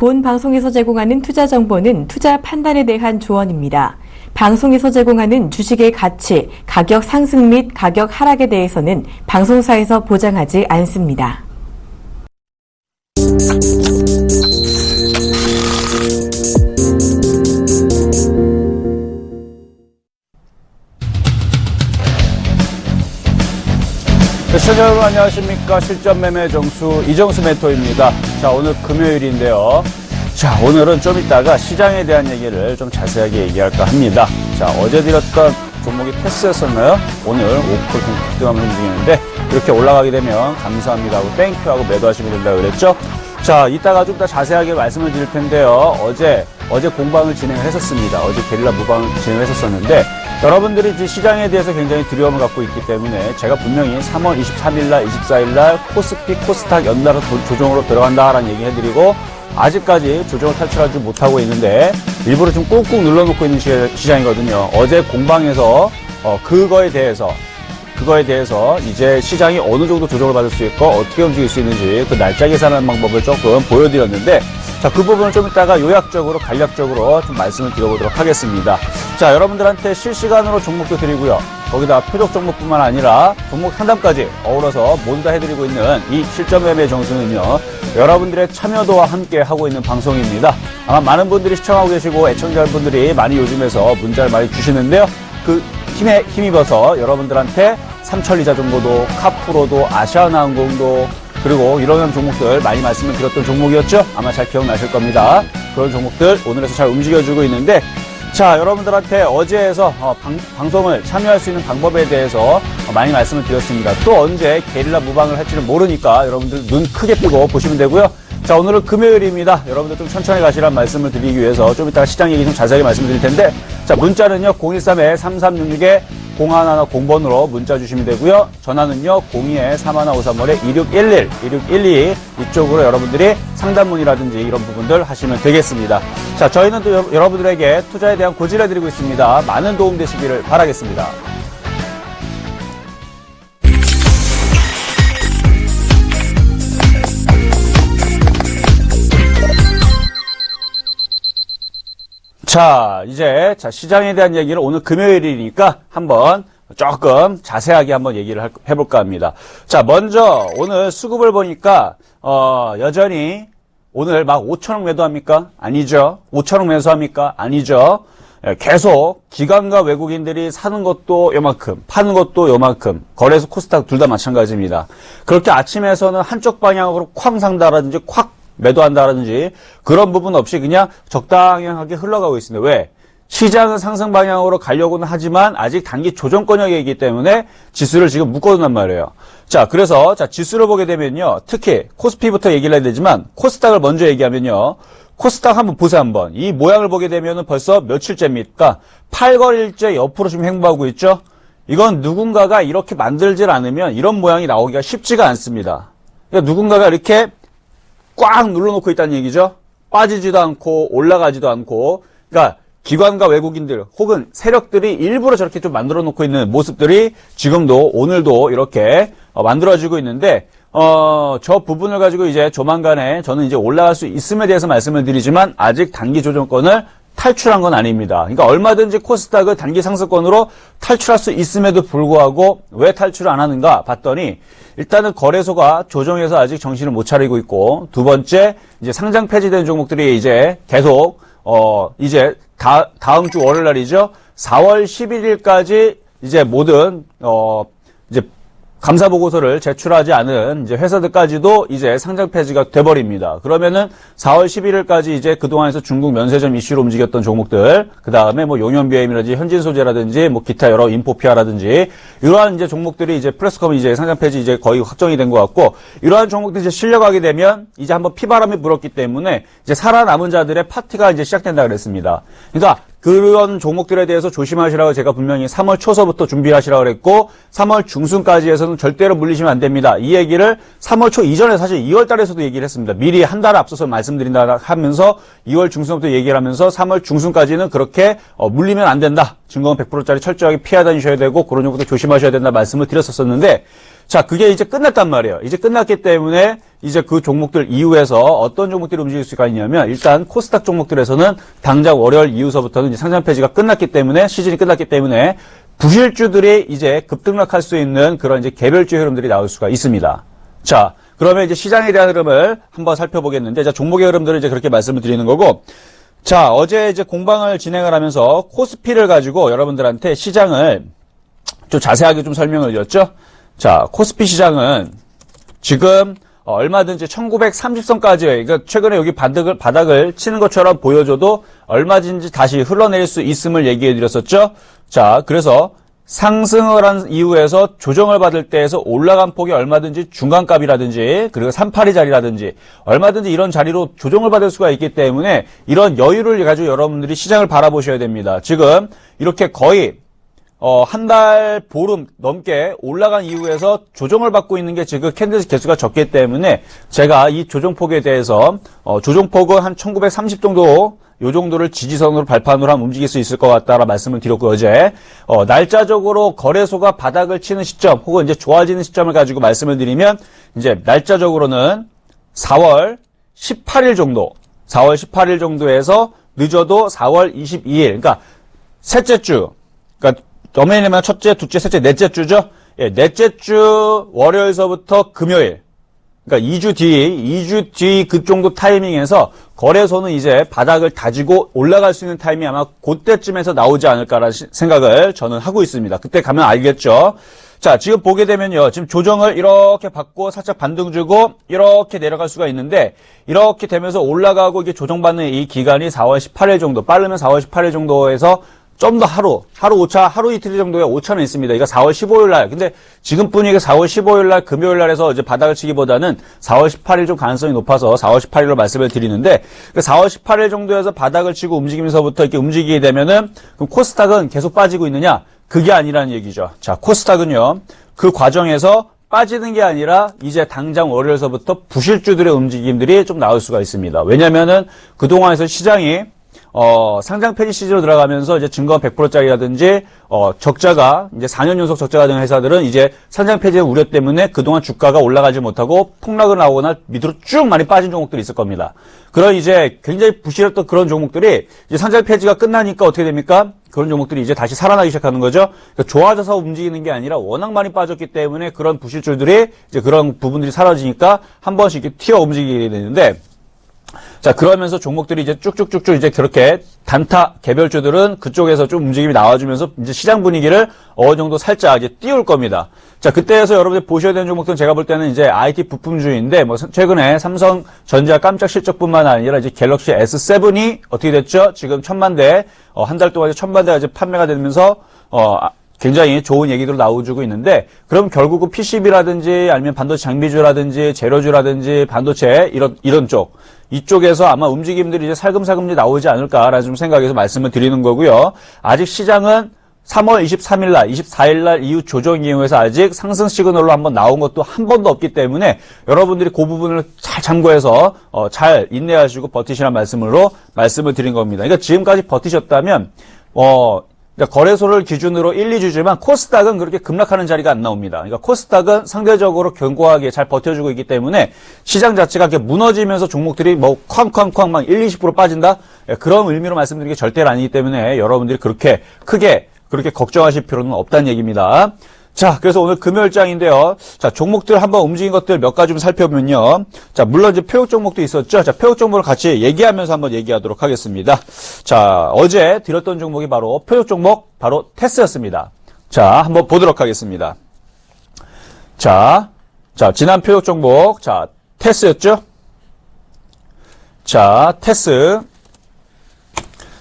본 방송에서 제공하는 투자 정보는 투자 판단에 대한 조언입니다. 방송에서 제공하는 주식의 가치, 가격 상승 및 가격 하락에 대해서는 방송사에서 보장하지 않습니다. 시청자 여러분 안녕하십니까. 실전 매매 정수 이정수 멘토입니다. 자, 오늘 금요일인데요. 자, 오늘은 좀 이따가 시장에 대한 얘기를 좀 자세하게 얘기할까 합니다. 자, 어제 드렸던 종목이 패스였었나요? 오늘 5% 급등하면서 움직이는데 이렇게 올라가게 되면 감사합니다 하고 땡큐하고 매도하시면 된다고 그랬죠? 자, 이따가 좀 더 자세하게 말씀을 드릴 텐데요. 어제 공방을 진행을 했었습니다. 어제 게릴라 무방을 진행을 했었었는데 여러분들이 이제 시장에 대해서 굉장히 두려움을 갖고 있기 때문에 제가 분명히 3월 23일날, 24일날 코스피, 코스닥 연달아 조정으로 들어간다라는 얘기 해드리고 아직까지 조정을 탈출하지 못하고 있는데 일부러 좀 꾹꾹 눌러놓고 있는 시장이거든요. 어제 공방에서 그거에 대해서 이제 시장이 어느 정도 조정을 받을 수 있고 어떻게 움직일 수 있는지 그 날짜 계산하는 방법을 조금 보여드렸는데 자, 그 부분을 좀 이따가 요약적으로 간략적으로 좀 말씀을 드려보도록 하겠습니다. 자, 여러분들한테 실시간으로 종목도 드리고요. 거기다 표적 종목뿐만 아니라 종목 상담까지 어우러서 모두 다 해드리고 있는 이 실전 매매 정수는요. 여러분들의 참여도와 함께 하고 있는 방송입니다. 아마 많은 분들이 시청하고 계시고 애청자분들이 많이 요즘에서 문자를 많이 주시는데요. 그 힘에 힘입어서 여러분들한테 삼천리자 정보도, 카프로도, 아시아나항공도 그리고 이런 종목들 많이 말씀을 드렸던 종목이었죠? 아마 잘 기억나실 겁니다. 그런 종목들 오늘에서 잘 움직여주고 있는데 자, 여러분들한테 어제에서 방송을 참여할 수 있는 방법에 대해서 많이 말씀을 드렸습니다. 또 언제 게릴라 무방을 할지는 모르니까 여러분들 눈 크게 뜨고 보시면 되고요. 자, 오늘은 금요일입니다. 여러분들 좀 천천히 가시라는 말씀을 드리기 위해서 좀 이따가 시장 얘기 좀 자세하게 말씀드릴 텐데 자, 문자는요 013-3366-0110번으로 문자 주시면 되고요. 전화는요 02-3153-2611 이쪽으로 여러분들이 상담문이라든지 이런 부분들 하시면 되겠습니다. 자, 저희는 또 여러분들에게 투자에 대한 고지를 해드리고 있습니다. 많은 도움 되시기를 바라겠습니다. 자, 이제 시장에 대한 얘기를 오늘 금요일이니까 한번 조금 자세하게 한번 얘기를 해볼까 합니다. 자, 먼저 오늘 수급을 보니까 여전히 오늘 막 5천억 매도합니까? 아니죠. 5천억 매수합니까? 아니죠. 계속 기관과 외국인들이 사는 것도 요만큼, 파는 것도 요만큼, 거래소 코스닥 둘 다 마찬가지입니다. 그렇게 아침에서는 한쪽 방향으로 쾅 산다라든지 콱 매도한다라든지 그런 부분 없이 그냥 적당하게 흘러가고 있습니다. 왜? 시장은 상승 방향으로 가려고는 하지만 아직 단기 조정 권역에 있기 때문에 지수를 지금 묶어둔단 말이에요. 자, 그래서 지수를 보게 되면요. 특히 코스피부터 얘기를 해야 되지만 코스닥을 먼저 얘기하면요. 코스닥 한번 보세요, 한번. 이 모양을 보게 되면은 벌써 며칠째입니까? 8거일째 옆으로 지금 행보하고 있죠? 이건 누군가가 이렇게 만들질 않으면 이런 모양이 나오기가 쉽지가 않습니다. 그러니까 누군가가 이렇게 꽉 눌러놓고 있다는 얘기죠. 빠지지도 않고 올라가지도 않고 그러니까 기관과 외국인들 혹은 세력들이 일부러 저렇게 좀 만들어 놓고 있는 모습들이 지금도 오늘도 이렇게 만들어지고 있는데 저 부분을 가지고 이제 조만간에 저는 이제 올라갈 수 있음에 대해서 말씀을 드리지만 아직 단기 조정권을 탈출한 건 아닙니다. 그러니까 얼마든지 코스닥을 단기 상승권으로 탈출할 수 있음에도 불구하고 왜 탈출을 안 하는가 봤더니 일단은 거래소가 조정해서 아직 정신을 못 차리고 있고 두 번째 이제 상장 폐지된 종목들이 이제 계속 이제 다음 주 월요일 날이죠. 4월 11일까지 이제 모든 이제 감사 보고서를 제출하지 않은 이제 회사들까지도 이제 상장 폐지가 돼버립니다. 그러면은 4월 11일까지 이제 그동안에서 중국 면세점 이슈로 움직였던 종목들, 그 다음에 뭐 용현비엠이라든지 현진소재라든지 뭐 기타 여러 인포피아라든지 이러한 이제 종목들이 이제 프레스컴이 이제 상장 폐지 이제 거의 확정이 된 것 같고 이러한 종목들이 이제 실려가게 되면 이제 한번 피바람이 불었기 때문에 이제 살아남은 자들의 파티가 이제 시작된다 그랬습니다. 그러니까 그런 종목들에 대해서 조심하시라고 제가 분명히 3월 초서부터 준비하시라고 그랬고 3월 중순까지 해서는 절대로 물리시면 안 됩니다. 이 얘기를 3월 초 이전에 사실 2월 달에서도 얘기를 했습니다. 미리 한 달 앞서서 말씀드린다 하면서 2월 중순부터 얘기를 하면서 3월 중순까지는 그렇게 물리면 안 된다. 증거는 100%짜리 철저하게 피해 다니셔야 되고 그런 종목도 조심하셔야 된다 말씀을 드렸었는데 자, 그게 이제 끝났단 말이에요. 이제 끝났기 때문에 이제 그 종목들 이후에서 어떤 종목들이 움직일 수가 있냐면 일단 코스닥 종목들에서는 당장 월요일 이후서부터는 이제 상장 폐지가 끝났기 때문에 시즌이 끝났기 때문에 부실주들이 이제 급등락할 수 있는 그런 이제 개별주 흐름들이 나올 수가 있습니다. 자, 그러면 이제 시장에 대한 흐름을 한번 살펴보겠는데, 자, 종목의 흐름들을 이제 그렇게 말씀을 드리는 거고, 자, 어제 이제 공방을 진행을 하면서 코스피를 가지고 여러분들한테 시장을 좀 자세하게 좀 설명을 드렸죠. 자, 코스피 시장은 지금 얼마든지 1930선까지, 그러니까 최근에 여기 바닥을 치는 것처럼 보여줘도 얼마든지 다시 흘러내릴 수 있음을 얘기해 드렸었죠. 자, 그래서 상승을 한 이후에서 조정을 받을 때에서 올라간 폭이 얼마든지 중간값이라든지 그리고 382 자리라든지 얼마든지 이런 자리로 조정을 받을 수가 있기 때문에 이런 여유를 가지고 여러분들이 시장을 바라보셔야 됩니다. 지금 이렇게 거의 한 달 보름 넘게 올라간 이후에서 조정을 받고 있는 게 지금 캔들 개수가 적기 때문에 제가 이 조정폭에 대해서 조정폭은 한 1930 정도 요 정도를 지지선으로 발판으로 하면 움직일 수 있을 것 같다라 말씀을 드렸고 어제 날짜적으로 거래소가 바닥을 치는 시점 혹은 이제 좋아지는 시점을 가지고 말씀을 드리면 이제 날짜적으로는 4월 18일 정도 4월 18일 정도에서 늦어도 4월 22일 그러니까 셋째 주 그러니까 엄연히면 첫째, 둘째, 셋째, 넷째 주죠. 예, 넷째 주 월요일서부터 금요일. 그러니까 2주 뒤 그 정도 타이밍에서 거래소는 이제 바닥을 다지고 올라갈 수 있는 타이밍이 아마 그때쯤에서 나오지 않을까라는 생각을 저는 하고 있습니다. 그때 가면 알겠죠. 자, 지금 보게 되면요. 지금 조정을 이렇게 받고 살짝 반등 주고 이렇게 내려갈 수가 있는데 이렇게 되면서 올라가고 이게 조정받는 이 기간이 4월 18일 정도, 빠르면 4월 18일 정도에서 좀 더 하루 오차, 하루 이틀 정도의 오차는 있습니다. 이거 4월 15일 날. 근데 지금 분위기가 4월 15일 날, 금요일 날에서 이제 바닥을 치기보다는 4월 18일 좀 가능성이 높아서 4월 18일로 말씀을 드리는데, 4월 18일 정도에서 바닥을 치고 움직이면서부터 이렇게 움직이게 되면은, 그럼 코스닥은 계속 빠지고 있느냐? 그게 아니라는 얘기죠. 자, 코스닥은요, 그 과정에서 빠지는 게 아니라 이제 당장 월요일서부터 부실주들의 움직임들이 좀 나올 수가 있습니다. 왜냐면은 그동안에서 시장이 상장 폐지 시즌으로 들어가면서 이제 증권 100%짜리라든지, 적자가, 이제 4년 연속 적자가 된 회사들은 이제 상장 폐지의 우려 때문에 그동안 주가가 올라가지 못하고 폭락을 나오거나 밑으로 쭉 많이 빠진 종목들이 있을 겁니다. 그런 이제 굉장히 부실했던 그런 종목들이 이제 상장 폐지가 끝나니까 어떻게 됩니까? 그런 종목들이 이제 다시 살아나기 시작하는 거죠. 그러니까 좋아져서 움직이는 게 아니라 워낙 많이 빠졌기 때문에 그런 부실줄들이 이제 그런 부분들이 사라지니까 한 번씩 이렇게 튀어 움직이게 되는데, 자, 그러면서 종목들이 이제 쭉쭉쭉쭉 이제 그렇게 단타 개별주들은 그쪽에서 좀 움직임이 나와주면서 이제 시장 분위기를 어느 정도 살짝 이제 띄울 겁니다. 자, 그때에서 여러분들 보셔야 되는 종목들은 제가 볼 때는 이제 IT 부품주인데, 뭐, 최근에 삼성전자 깜짝 실적뿐만 아니라 이제 갤럭시 S7이 어떻게 됐죠? 지금 1000만 대, 한 달 동안 이제 1000만 대가 이제 판매가 되면서, 굉장히 좋은 얘기들 나오고 있는데, 그럼 결국은 PCB라든지 아니면 반도체 장비주라든지 재료주라든지 반도체 이런 쪽, 이쪽에서 아마 움직임들이 이제 살금살금 나오지 않을까라는 좀 생각해서 말씀을 드리는 거고요. 아직 시장은 3월 23일 날, 24일 날 이후 조정 이후에서 아직 상승 시그널로 한번 나온 것도 한 번도 없기 때문에 여러분들이 그 부분을 잘 참고해서 잘 인내하시고 버티시라는 말씀을 드린 겁니다. 그러니까 지금까지 버티셨다면 그러니까 거래소를 기준으로 1, 2주지만 코스닥은 그렇게 급락하는 자리가 안 나옵니다. 그러니까 코스닥은 상대적으로 견고하게 잘 버텨주고 있기 때문에 시장 자체가 이렇게 무너지면서 종목들이 뭐 쾅쾅쾅 막 1, 20% 빠진다? 그런 의미로 말씀드리는 게 절대 아니기 때문에 여러분들이 그렇게 크게 그렇게 걱정하실 필요는 없다는 얘기입니다. 자, 그래서 오늘 금요일장인데요. 자, 종목들 한번 움직인 것들 몇 가지 좀 살펴보면요. 자, 물론 이제 표육 종목도 있었죠. 자, 표육 종목을 같이 얘기하면서 한번 얘기하도록 하겠습니다. 자, 어제 드렸던 종목이 바로 표육 종목, 바로 테스였습니다. 자, 한번 보도록 하겠습니다. 자, 지난 표육 종목, 자, 테스였죠? 자, 테스.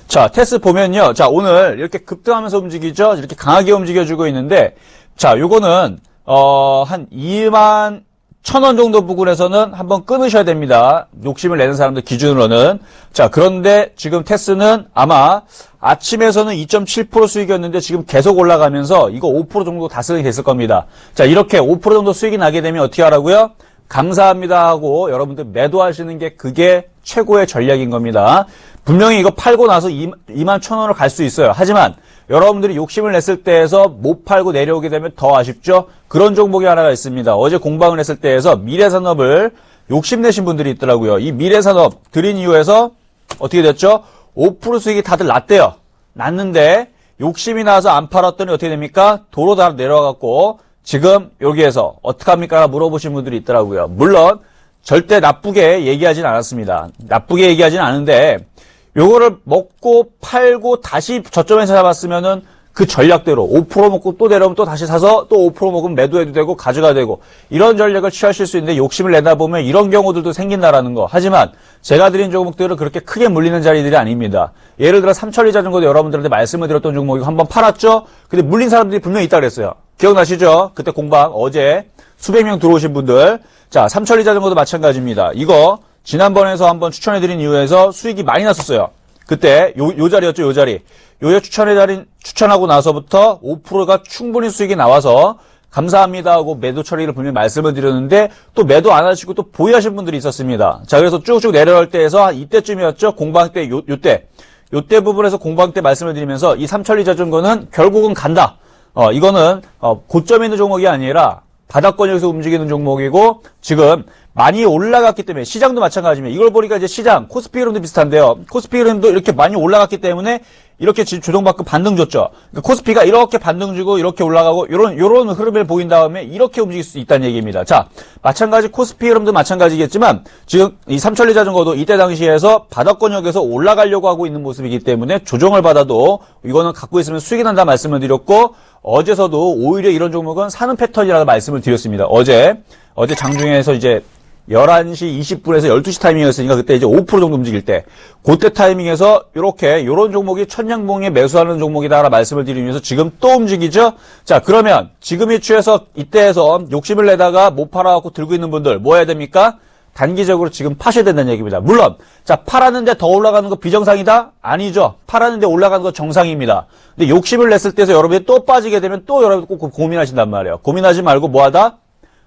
자, 테스 보면요. 자, 오늘 이렇게 급등하면서 움직이죠? 이렇게 강하게 움직여주고 있는데, 자, 요거는, 한 21,000원 정도 부근에서는 한번 끊으셔야 됩니다. 욕심을 내는 사람들 기준으로는. 자, 그런데 지금 테스는 아마 아침에서는 2.7% 수익이었는데 지금 계속 올라가면서 이거 5% 정도 다승이 됐을 겁니다. 자, 이렇게 5% 정도 수익이 나게 되면 어떻게 하라고요? 감사합니다 하고 여러분들 매도하시는 게 그게 최고의 전략인 겁니다. 분명히 이거 팔고 나서 21,000원으로 갈 수 있어요. 하지만 여러분들이 욕심을 냈을 때에서 못 팔고 내려오게 되면 더 아쉽죠? 그런 종목이 하나가 있습니다. 어제 공방을 했을 때에서 미래산업을 욕심내신 분들이 있더라고요. 이 미래산업 드린 이유에서 어떻게 됐죠? 5% 수익이 다들 났대요. 났는데 욕심이 나서 안 팔았더니 어떻게 됩니까? 도로 다 내려와갖고 지금 여기에서 어떡합니까? 물어보신 분들이 있더라고요. 물론 절대 나쁘게 얘기하진 않았습니다. 나쁘게 얘기하진 않은데 요거를 먹고 팔고 다시 저점에서 잡았으면은 그 전략대로 5% 먹고 또 내려오면 또 다시 사서 또 5% 먹으면 매도해도 되고 가져가도 되고 이런 전략을 취하실 수 있는데 욕심을 내다 보면 이런 경우들도 생긴다라는 거. 하지만 제가 드린 종목들은 그렇게 크게 물리는 자리들이 아닙니다. 예를 들어 삼천리 자전거도 여러분들한테 말씀을 드렸던 종목이고 한번 팔았죠? 근데 물린 사람들이 분명히 있다 그랬어요. 기억나시죠? 그때 공방 어제 수백 명 들어오신 분들. 자, 삼천리 자전거도 마찬가지입니다. 이거 지난번에서 한번 추천해드린 이유에서 수익이 많이 났었어요. 그때 요 자리였죠, 요 자리. 요에 추천하고 나서부터 5%가 충분히 수익이 나와서 감사합니다 하고 매도 처리를 분명히 말씀을 드렸는데 또 매도 안 하시고 또 보유하신 분들이 있었습니다. 자, 그래서 쭉쭉 내려올 때에서 한 이때쯤이었죠. 공방 때, 요때 부분에서 공방 때 말씀을 드리면서 이 삼천리 자전거는 결국은 간다. 이거는, 고점에 있는 종목이 아니라 바닥권역에서 움직이는 종목이고 지금 많이 올라갔기 때문에 시장도 마찬가지입니다. 이걸 보니까 이제 시장 코스피 흐름도 비슷한데요. 코스피 흐름도 이렇게 많이 올라갔기 때문에 이렇게 조정받고 반등 줬죠. 그러니까 코스피가 이렇게 반등 주고 이렇게 올라가고 요런 흐름을 보인 다음에 이렇게 움직일 수 있다는 얘기입니다. 자, 마찬가지 코스피 흐름도 마찬가지겠지만 지금 이 삼천리 자전거도 이때 당시에서 바닥권역에서 올라가려고 하고 있는 모습이기 때문에 조정을 받아도 이거는 갖고 있으면 수익이 난다 말씀을 드렸고 어제서도 오히려 이런 종목은 사는 패턴이라고 말씀을 드렸습니다. 어제 장중에서 이제 11시 20분에서 12시 타이밍이었으니까 그때 이제 5% 정도 움직일 때 그때 타이밍에서 요런 종목이 천냥봉에 매수하는 종목이다라 말씀을 드리면서 지금 또 움직이죠. 자, 그러면 지금 이 취해서 이때에서 욕심을 내다가 못 팔아갖고 들고 있는 분들 뭐 해야 됩니까? 단기적으로 지금 파셔야 된다는 얘기입니다. 물론 자, 팔았는데 더 올라가는 거 비정상이다? 아니죠. 팔았는데 올라가는 거 정상입니다. 근데 욕심을 냈을 때에서 여러분이 또 빠지게 되면 또 여러분 꼭 고민하신단 말이에요. 고민하지 말고 뭐하다?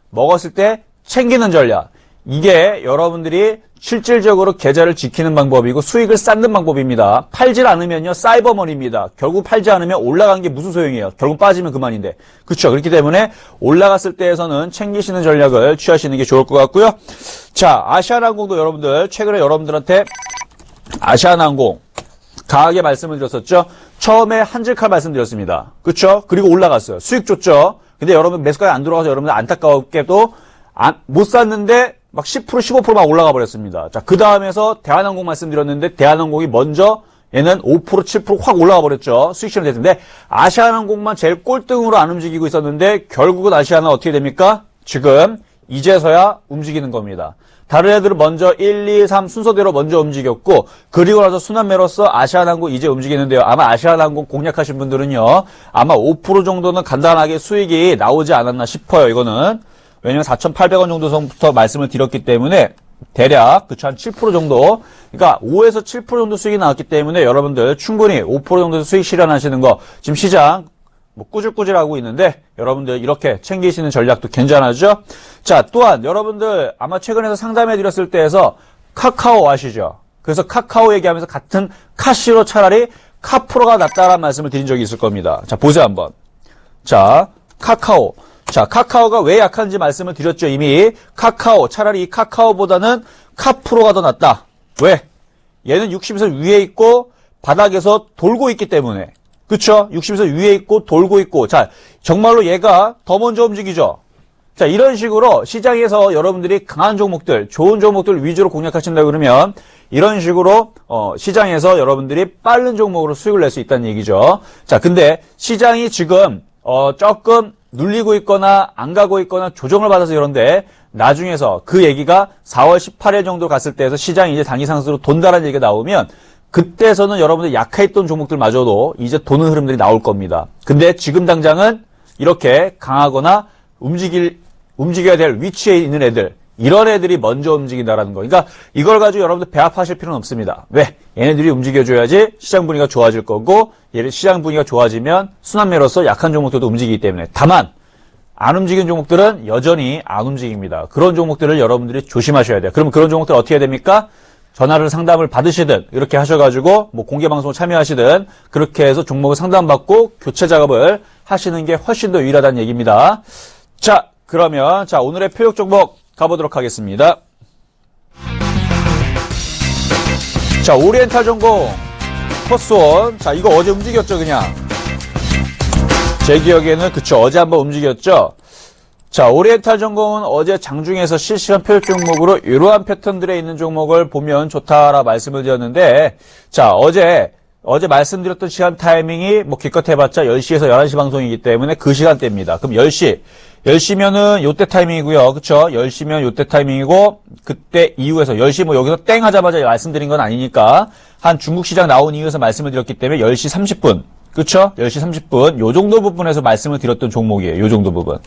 먹었을 때 챙기는 전략. 이게 여러분들이 실질적으로 계좌를 지키는 방법이고 수익을 쌓는 방법입니다. 팔질 않으면요 사이버머니입니다. 결국 팔지 않으면 올라간 게 무슨 소용이에요. 결국 빠지면 그만인데. 그렇죠. 그렇기 때문에 올라갔을 때에서는 챙기시는 전략을 취하시는 게 좋을 것 같고요. 자, 아시아나항공도 여러분들 최근에 여러분들한테 아시아나항공 강하게 말씀을 드렸었죠. 처음에 한질칼 말씀드렸습니다. 그렇죠. 그리고 올라갔어요. 수익 줬죠. 근데 여러분 매수가에 안 들어가서 여러분들 안타깝게도 못 샀는데 막 10% 15% 막 올라가 버렸습니다. 자, 그 다음에서 대한항공 말씀드렸는데 대한항공이 먼저 얘는 5% 7% 확 올라가 버렸죠. 수익 실현 됐는데 아시아나항공만 제일 꼴등으로 안 움직이고 있었는데 결국은 아시아나 어떻게 됩니까? 지금 이제서야 움직이는 겁니다. 다른 애들은 먼저 1, 2, 3 순서대로 먼저 움직였고 그리고 나서 순환매로서 아시아나항공 이제 움직이는데요. 아마 아시아나항공 공략하신 분들은요. 아마 5% 정도는 간단하게 수익이 나오지 않았나 싶어요. 이거는. 왜냐면 4,800원 정도 선부터 말씀을 드렸기 때문에 대략 그쵸 한 7% 정도 그러니까 5에서 7% 정도 수익이 나왔기 때문에 여러분들 충분히 5% 정도 수익 실현하시는 거 지금 시장 뭐 꾸질꾸질하고 있는데 여러분들 이렇게 챙기시는 전략도 괜찮아죠. 자, 또한 여러분들 아마 최근에서 상담해 드렸을 때에서 카카오 아시죠? 그래서 카카오 얘기하면서 같은 카시로 차라리 카프로가 낫다라는 말씀을 드린 적이 있을 겁니다. 자, 보세요 한번. 자, 카카오. 자, 카카오가 왜 약한지 말씀을 드렸죠. 이미 카카오 차라리 이 카카오보다는 카프로가 더 낫다. 왜? 얘는 60에서 위에 있고 바닥에서 돌고 있기 때문에. 그쵸? 60에서 위에 있고 돌고 있고. 자, 정말로 얘가 더 먼저 움직이죠. 자, 이런 식으로 시장에서 여러분들이 강한 종목들, 좋은 종목들 위주로 공략하신다 그러면 이런 식으로 시장에서 여러분들이 빠른 종목으로 수익을 낼 수 있다는 얘기죠. 자, 근데 시장이 지금 조금 눌리고 있거나 안 가고 있거나 조정을 받아서 이런데 나중에서 그 얘기가 4월 18일 정도 갔을 때에서 시장이 이제 단기 상승으로 돈다라는 얘기가 나오면 그때서는 여러분들 약해있던 종목들마저도 이제 도는 흐름들이 나올 겁니다. 근데 지금 당장은 이렇게 강하거나 움직여야 될 위치에 있는 애들 이런 애들이 먼저 움직인다라는 거. 그러니까 이걸 가지고 여러분들 배합하실 필요는 없습니다. 왜? 얘네들이 움직여줘야지 시장 분위기가 좋아질 거고 얘를 시장 분위기가 좋아지면 순환매로서 약한 종목들도 움직이기 때문에 다만 안 움직이는 종목들은 여전히 안 움직입니다. 그런 종목들을 여러분들이 조심하셔야 돼요. 그럼 그런 종목들 어떻게 해야 됩니까? 전화를 상담을 받으시든 이렇게 하셔가지고 뭐 공개방송 참여하시든 그렇게 해서 종목을 상담받고 교체 작업을 하시는 게 훨씬 더 유일하다는 얘기입니다. 자, 그러면 오늘의 표적 종목 가보도록 하겠습니다. 자, 오리엔탈 전공 코스원. 자, 이거 어제 움직였죠, 그냥. 제 기억에는 그쵸, 어제 한번 움직였죠. 자, 오리엔탈 전공은 어제 장중에서 실시간 표적 종목으로 이러한 패턴들에 있는 종목을 보면 좋다라 말씀을 드렸는데, 자, 어제 말씀드렸던 시간 타이밍이 뭐 기껏 해봤자 10시에서 11시 방송이기 때문에 그 시간대입니다. 그럼 10시면은 요때 타이밍이고요. 그쵸? 10시면 요때 타이밍이고, 그때 이후에서 10시 뭐 여기서 땡 하자마자 말씀드린 건 아니니까, 한 중국 시장 나온 이후에서 말씀을 드렸기 때문에 10시 30분. 그쵸? 10시 30분. 요 정도 부분에서 말씀을 드렸던 종목이에요. 요 정도 부분.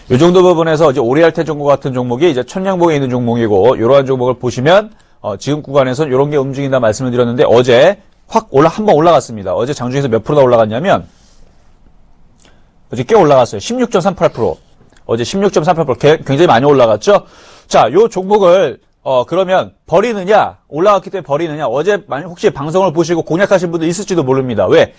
요 정도 부분에서 이제 오리알테 종목 같은 종목이 이제 천냥봉에 있는 종목이고, 요러한 종목을 보시면, 지금 구간에서 요런 게 움직인다 말씀을 드렸는데, 어제 확 한번 올라갔습니다. 어제 장중에서 몇 프로나 올라갔냐면, 어제 꽤 올라갔어요. 16.38%. 어제 16.38% 굉장히 많이 올라갔죠? 자, 요 종목을, 그러면 버리느냐, 올라갔기 때문에 버리느냐, 어제 혹시 방송을 보시고 공략하신 분들 있을지도 모릅니다. 왜?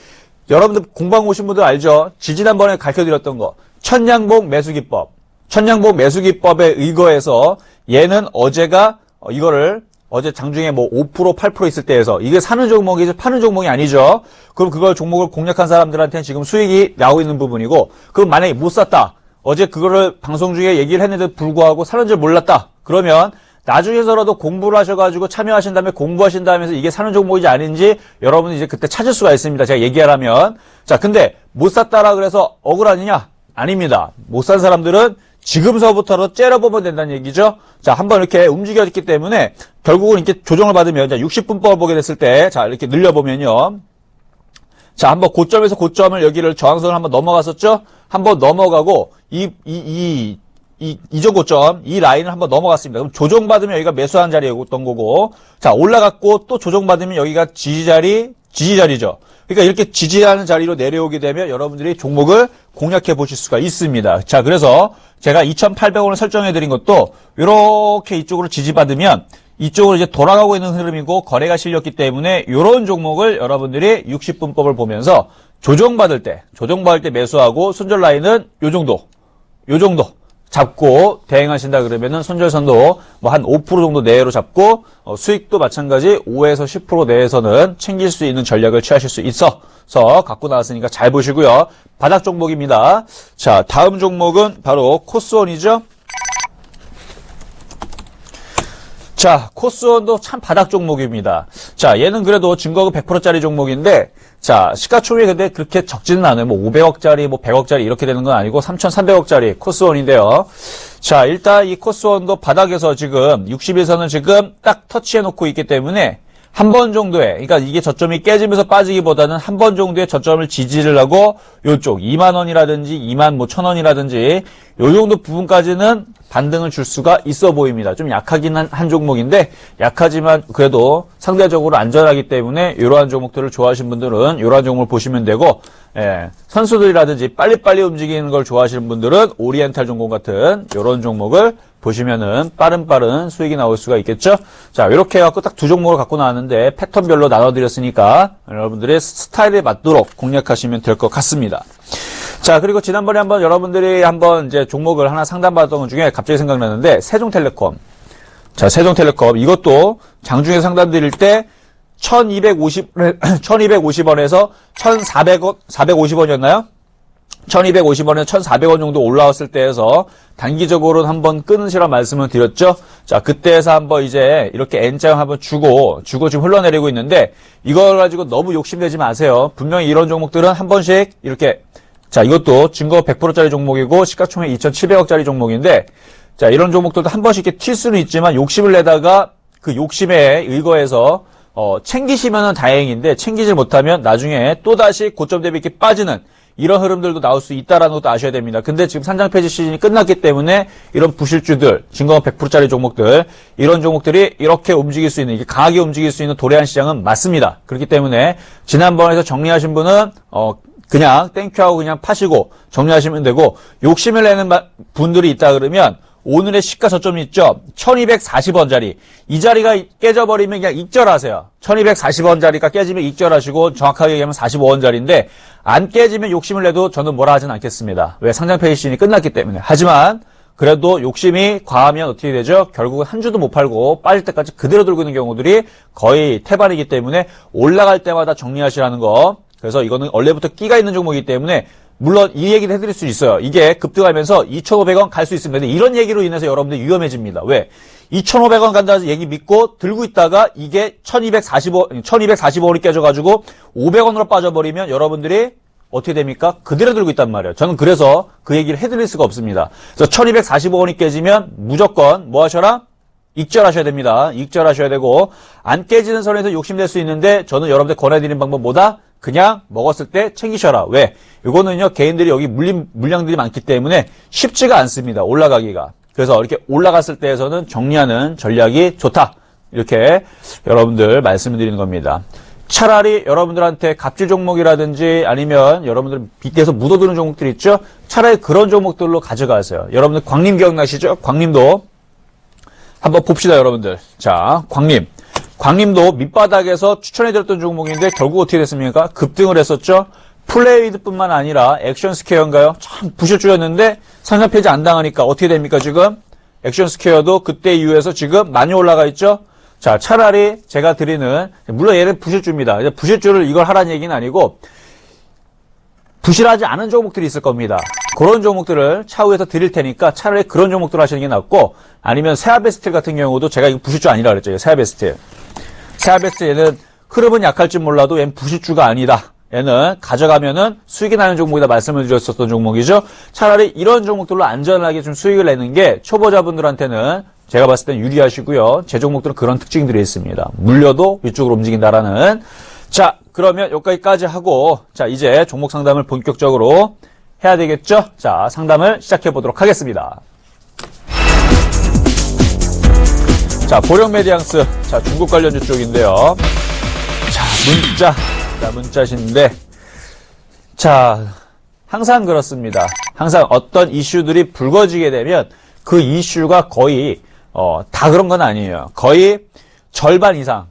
여러분들 공방 오신 분들 알죠? 지난번에 가르쳐드렸던 거. 천냥봉 매수기법. 천냥봉 매수기법에 의거해서 얘는 어제가, 이거를 어제 장중에 뭐 5%, 8% 있을 때에서 이게 사는 종목이지 파는 종목이 아니죠. 그럼 그걸 종목을 공략한 사람들한테는 지금 수익이 나오고 있는 부분이고, 그럼 만약에 못 샀다. 어제 그거를 방송 중에 얘기를 했는데도 불구하고 사는 줄 몰랐다. 그러면 나중에서라도 공부를 하셔가지고 참여하신 다음에 공부하신 다음에 이게 사는 종목인지 아닌지 여러분이 이제 그때 찾을 수가 있습니다. 제가 얘기하라면. 자, 근데 못 샀다라 그래서 억울하느냐? 아닙니다. 못 산 사람들은 지금서부터라도 째려보면 된다는 얘기죠. 자, 한번 이렇게 움직여졌기 때문에 결국은 이렇게 조정을 받으면, 자, 60분법을 보게 됐을 때, 자, 이렇게 늘려보면요. 자, 한번 고점에서 고점을 여기를 저항선을 한번 넘어갔었죠? 한번 넘어가고, 이전 고점, 이 라인을 한번 넘어갔습니다. 그럼 조정받으면 여기가 매수한 자리였던 거고, 자, 올라갔고 또 조정받으면 여기가 지지자리죠. 그러니까 이렇게 지지하는 자리로 내려오게 되면 여러분들이 종목을 공략해 보실 수가 있습니다. 자, 그래서 제가 2,800원을 설정해 드린 것도 이렇게 이쪽으로 지지받으면 이쪽으로 이제 돌아가고 있는 흐름이고 거래가 실렸기 때문에 이런 종목을 여러분들이 60분법을 보면서 조정받을 때 매수하고 손절 라인은 요 정도 잡고 대응하신다 그러면은 손절선도 뭐 한 5% 정도 내외로 잡고 수익도 마찬가지 5에서 10% 내에서는 챙길 수 있는 전략을 취하실 수 있어서 갖고 나왔으니까 잘 보시고요. 바닥 종목입니다. 자, 다음 종목은 바로 코스원이죠. 자, 코스원도 참 바닥 종목입니다. 자, 얘는 그래도 증거금 100%짜리 종목인데, 자, 시가총액이 근데 그렇게 적지는 않아요. 뭐 500억짜리, 뭐 100억짜리 이렇게 되는 건 아니고 3,300억짜리 코스원인데요. 자, 일단 이 코스원도 바닥에서 지금 60일선을 지금 딱 터치해 놓고 있기 때문에 한 번 정도의, 그러니까 이게 저점이 깨지면서 빠지기보다는 한 번 정도의 저점을 지지를 하고 요쪽 2만원이라든지 21,000원이라든지 요 정도 부분까지는 반등을 줄 수가 있어 보입니다. 좀 약하긴 한 종목인데 약하지만 그래도 상대적으로 안전하기 때문에 이러한 종목들을 좋아하시는 분들은 이러한 종목을 보시면 되고, 선수들이라든지 빨리빨리 움직이는 걸 좋아하시는 분들은 오리엔탈 전공 같은 이런 종목을 보시면은 빠른 수익이 나올 수가 있겠죠. 자, 이렇게 해갖고 딱 두 종목을 갖고 나왔는데 패턴별로 나눠드렸으니까 여러분들의 스타일에 맞도록 공략하시면 될 것 같습니다. 자, 그리고 지난번에 여러분들이 이제 종목을 하나 상담받았던 것 중에 갑자기 생각나는데 세종텔레콤. 자, 세종텔레콤 이것도 장중에 상담드릴 때 1250원에서 450원이었나요? 1250원에서 1400원 정도 올라왔을 때에서 단기적으로는 한번 끊으시라 말씀을 드렸죠. 자, 그때에서 한번 이제 이렇게 N자형 한번 주고 지금 흘러내리고 있는데 이걸 가지고 너무 욕심내지 마세요. 분명히 이런 종목들은 한 번씩 이렇게, 자, 이것도 증거 100%짜리 종목이고 시가총액 2,700억짜리 종목인데, 자, 이런 종목들도 한 번씩 이렇게 튈 수는 있지만 욕심을 내다가 그 욕심에 의거해서 챙기시면은 다행인데 챙기질 못하면 나중에 또다시 고점 대비 이렇게 빠지는 이런 흐름들도 나올 수 있다라는 것도 아셔야 됩니다. 근데 지금 산장 폐지 시즌이 끝났기 때문에 이런 부실주들, 증거금 100%짜리 종목들, 이런 종목들이 이렇게 움직일 수 있는, 이게 강하게 움직일 수 있는 도래한 시장은 맞습니다. 그렇기 때문에 지난번에서 정리하신 분은 그냥 땡큐하고 그냥 파시고 정리하시면 되고, 욕심을 내는 분들이 있다 그러면 오늘의 시가 저점이 있죠. 1240원짜리. 이 자리가 깨져버리면 그냥 익절하세요. 1240원짜리가 깨지면 익절하시고 정확하게 얘기하면 45원짜리인데 안 깨지면 욕심을 내도 저는 뭐라 하진 않겠습니다. 왜? 상장폐지 시즌이 끝났기 때문에. 하지만 그래도 욕심이 과하면 어떻게 되죠? 결국은 한 주도 못 팔고 빠질 때까지 그대로 들고 있는 경우들이 거의 태반이기 때문에 올라갈 때마다 정리하시라는 거. 그래서 이거는 원래부터 끼가 있는 종목이기 때문에 물론 이 얘기를 해드릴 수 있어요. 이게 급등하면서 2,500원 갈 수 있습니다. 근데 이런 얘기로 인해서 여러분들 위험해집니다. 왜? 2,500원 간다는 얘기 믿고 들고 있다가 이게 1245원이 깨져가지고 500원으로 빠져버리면 여러분들이 어떻게 됩니까? 그대로 들고 있단 말이에요. 저는 그래서 그 얘기를 해드릴 수가 없습니다. 그래서 1245원이 깨지면 무조건 뭐 하셔라? 익절하셔야 됩니다. 익절하셔야 되고 안 깨지는 선에서 욕심낼 수 있는데 저는 여러분들 권해드리는 방법 뭐다? 그냥 먹었을 때 챙기셔라. 왜? 이거는요 개인들이 여기 물량들이 많기 때문에 쉽지가 않습니다. 올라가기가. 그래서 이렇게 올라갔을 때에서는 정리하는 전략이 좋다. 이렇게 여러분들 말씀을 드리는 겁니다. 차라리 여러분들한테 갑질 종목이라든지 아니면 여러분들 밑에서 묻어두는 종목들 있죠? 차라리 그런 종목들로 가져가세요. 여러분들 광림 기억나시죠? 광림도 한번 봅시다, 여러분들. 자, 광림도 밑바닥에서 추천해드렸던 종목인데 결국 어떻게 됐습니까? 급등을 했었죠? 플레이드뿐만 아니라 액션스퀘어인가요? 참 부실주였는데 상장폐지 안 당하니까 어떻게 됩니까, 지금? 액션스퀘어도 그때 이후에서 지금 많이 올라가 있죠? 자, 차라리 제가 드리는, 물론 얘는 부실주입니다. 부실주를 이걸 하라는 얘기는 아니고, 부실하지 않은 종목들이 있을 겁니다. 그런 종목들을 차후에서 드릴 테니까 차라리 그런 종목들 하시는 게 낫고, 아니면 세아베스틸 같은 경우도 제가 이거 부실주 아니라 그랬죠. 세아베스틸. 얘는 흐름은 약할지 몰라도 얘는 부실주가 아니다. 얘는 가져가면은 수익이 나는 종목이다 말씀을 드렸었던 종목이죠. 차라리 이런 종목들로 안전하게 좀 수익을 내는 게 초보자분들한테는 제가 봤을 땐 유리하시고요. 제 종목들은 그런 특징들이 있습니다. 물려도 위쪽으로 움직인다라는. 자, 그러면 여기까지 하고, 자, 이제 종목 상담을 본격적으로 해야 되겠죠? 자, 상담을 시작해 보도록 하겠습니다. 자, 보령메디앙스. 자, 중국 관련주 쪽인데요. 자, 문자신데. 자, 항상 그렇습니다. 항상 어떤 이슈들이 불거지게 되면 그 이슈가 거의 다 그런 건 아니에요. 거의 절반 이상,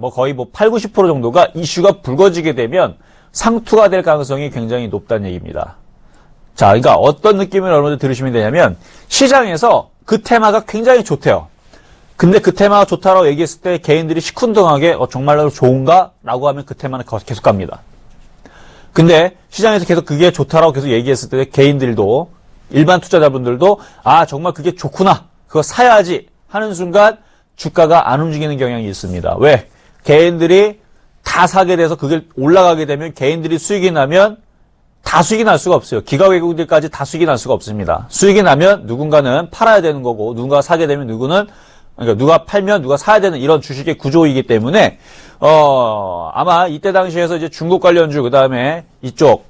거의 8, 90% 정도가 이슈가 불거지게 되면 상투가 될 가능성이 굉장히 높다는 얘기입니다. 자, 그러니까 어떤 느낌을 여러분들 들으시면 되냐면 시장에서 그 테마가 굉장히 좋대요. 근데 그 테마가 좋다라고 얘기했을 때 개인들이 시큰둥하게 정말로 좋은가? 라고 하면 그 테마는 계속 갑니다. 근데 시장에서 계속 그게 좋다라고 계속 얘기했을 때 개인들도 일반 투자자분들도 아 정말 그게 좋구나 그거 사야지 하는 순간 주가가 안 움직이는 경향이 있습니다. 왜? 개인들이 다 사게 돼서 그게 올라가게 되면 개인들이 수익이 나면 다 수익이 날 수가 없어요. 기관외국인들까지 다 수익이 날 수가 없습니다. 수익이 나면 누군가는 팔아야 되는 거고 누군가가 사게 되면 그러니까 누가 팔면 누가 사야 되는 이런 주식의 구조이기 때문에 아마 이때 당시에서 이제 중국 관련주 그다음에 이쪽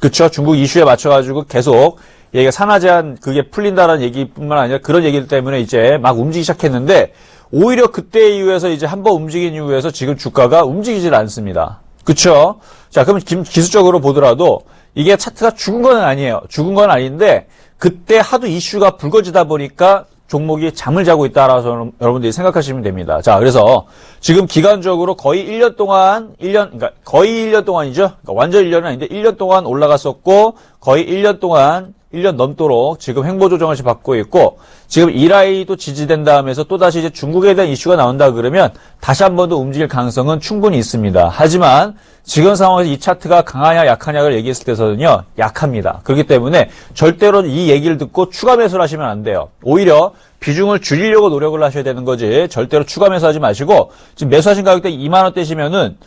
그쵸 중국 이슈에 맞춰가지고 계속 얘기가 산화 제한 그게 풀린다라는 얘기뿐만 아니라 그런 얘기들 때문에 이제 막 움직이기 시작했는데 오히려 그때 이후에서 이제 한번 움직인 이후에서 지금 주가가 움직이질 않습니다. 그쵸? 자, 그러면 기술적으로 보더라도 이게 차트가 죽은 건 아니에요. 죽은 건 아닌데 그때 하도 이슈가 불거지다 보니까 종목이 잠을 자고 있다라서 여러분들이 생각하시면 됩니다. 자, 그래서 지금 기간적으로 거의 1년 동안, 그러니까 거의 1년 동안이죠. 그러니까 완전 1년은 아닌데 1년 동안 올라갔었고 거의 1년 동안 1년 넘도록 지금 횡보 조정을 받고 있고 지금 이 라인도 지지된다 하면서 또다시 이제 중국에 대한 이슈가 나온다 그러면 다시 한 번 더 움직일 가능성은 충분히 있습니다. 하지만 지금 상황에서 이 차트가 강하냐 약하냐를 얘기했을 때서는요. 약합니다. 그렇기 때문에 절대로 이 얘기를 듣고 추가 매수를 하시면 안 돼요. 오히려 비중을 줄이려고 노력을 하셔야 되는 거지 절대로 추가 매수하지 마시고 지금 매수하신 가격대 2만 원대시면은